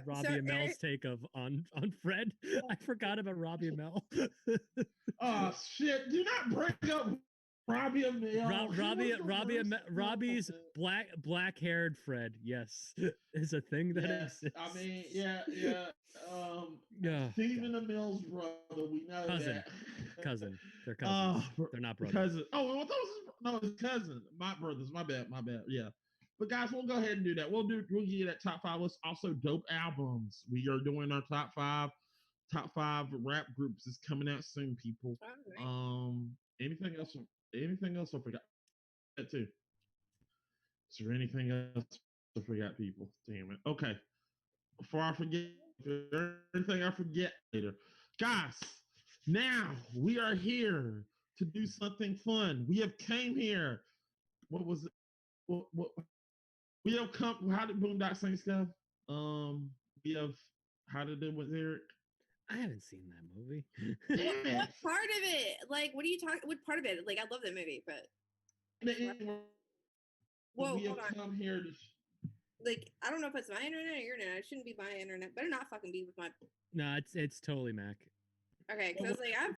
Robbie Amell's take on Fred. I forgot about Robbie Amell. Oh shit! Do not bring up Robbie Amell. Robbie's black-haired Fred. Yes, is a thing that exists. I mean, yeah. Stephen Amell's brother. We know cousin. They're cousins. They're not brothers. Cousin. Oh, his cousin. My brothers. My bad. Yeah. But guys, we'll go ahead and do that. We'll give you that top 5 list. Also, dope albums. We are doing our top 5 rap groups is coming out soon, people. Right. Anything else I forgot? That too. Is there anything else I forgot, people? Damn it. Okay. Before I forget, anything I forget later. Guys, now we are here to do something fun. We have came here. What was it? What we have come. How did Boondock Saints go? How did it with Eric? I haven't seen that movie. What part of it? Like, what are you talking? What part of it? Like, I love that movie, but we have come here to. Like, I don't know if it's my internet or your internet. It shouldn't be my internet. Better not fucking be with my. No, it's totally Mac. Okay, because like I've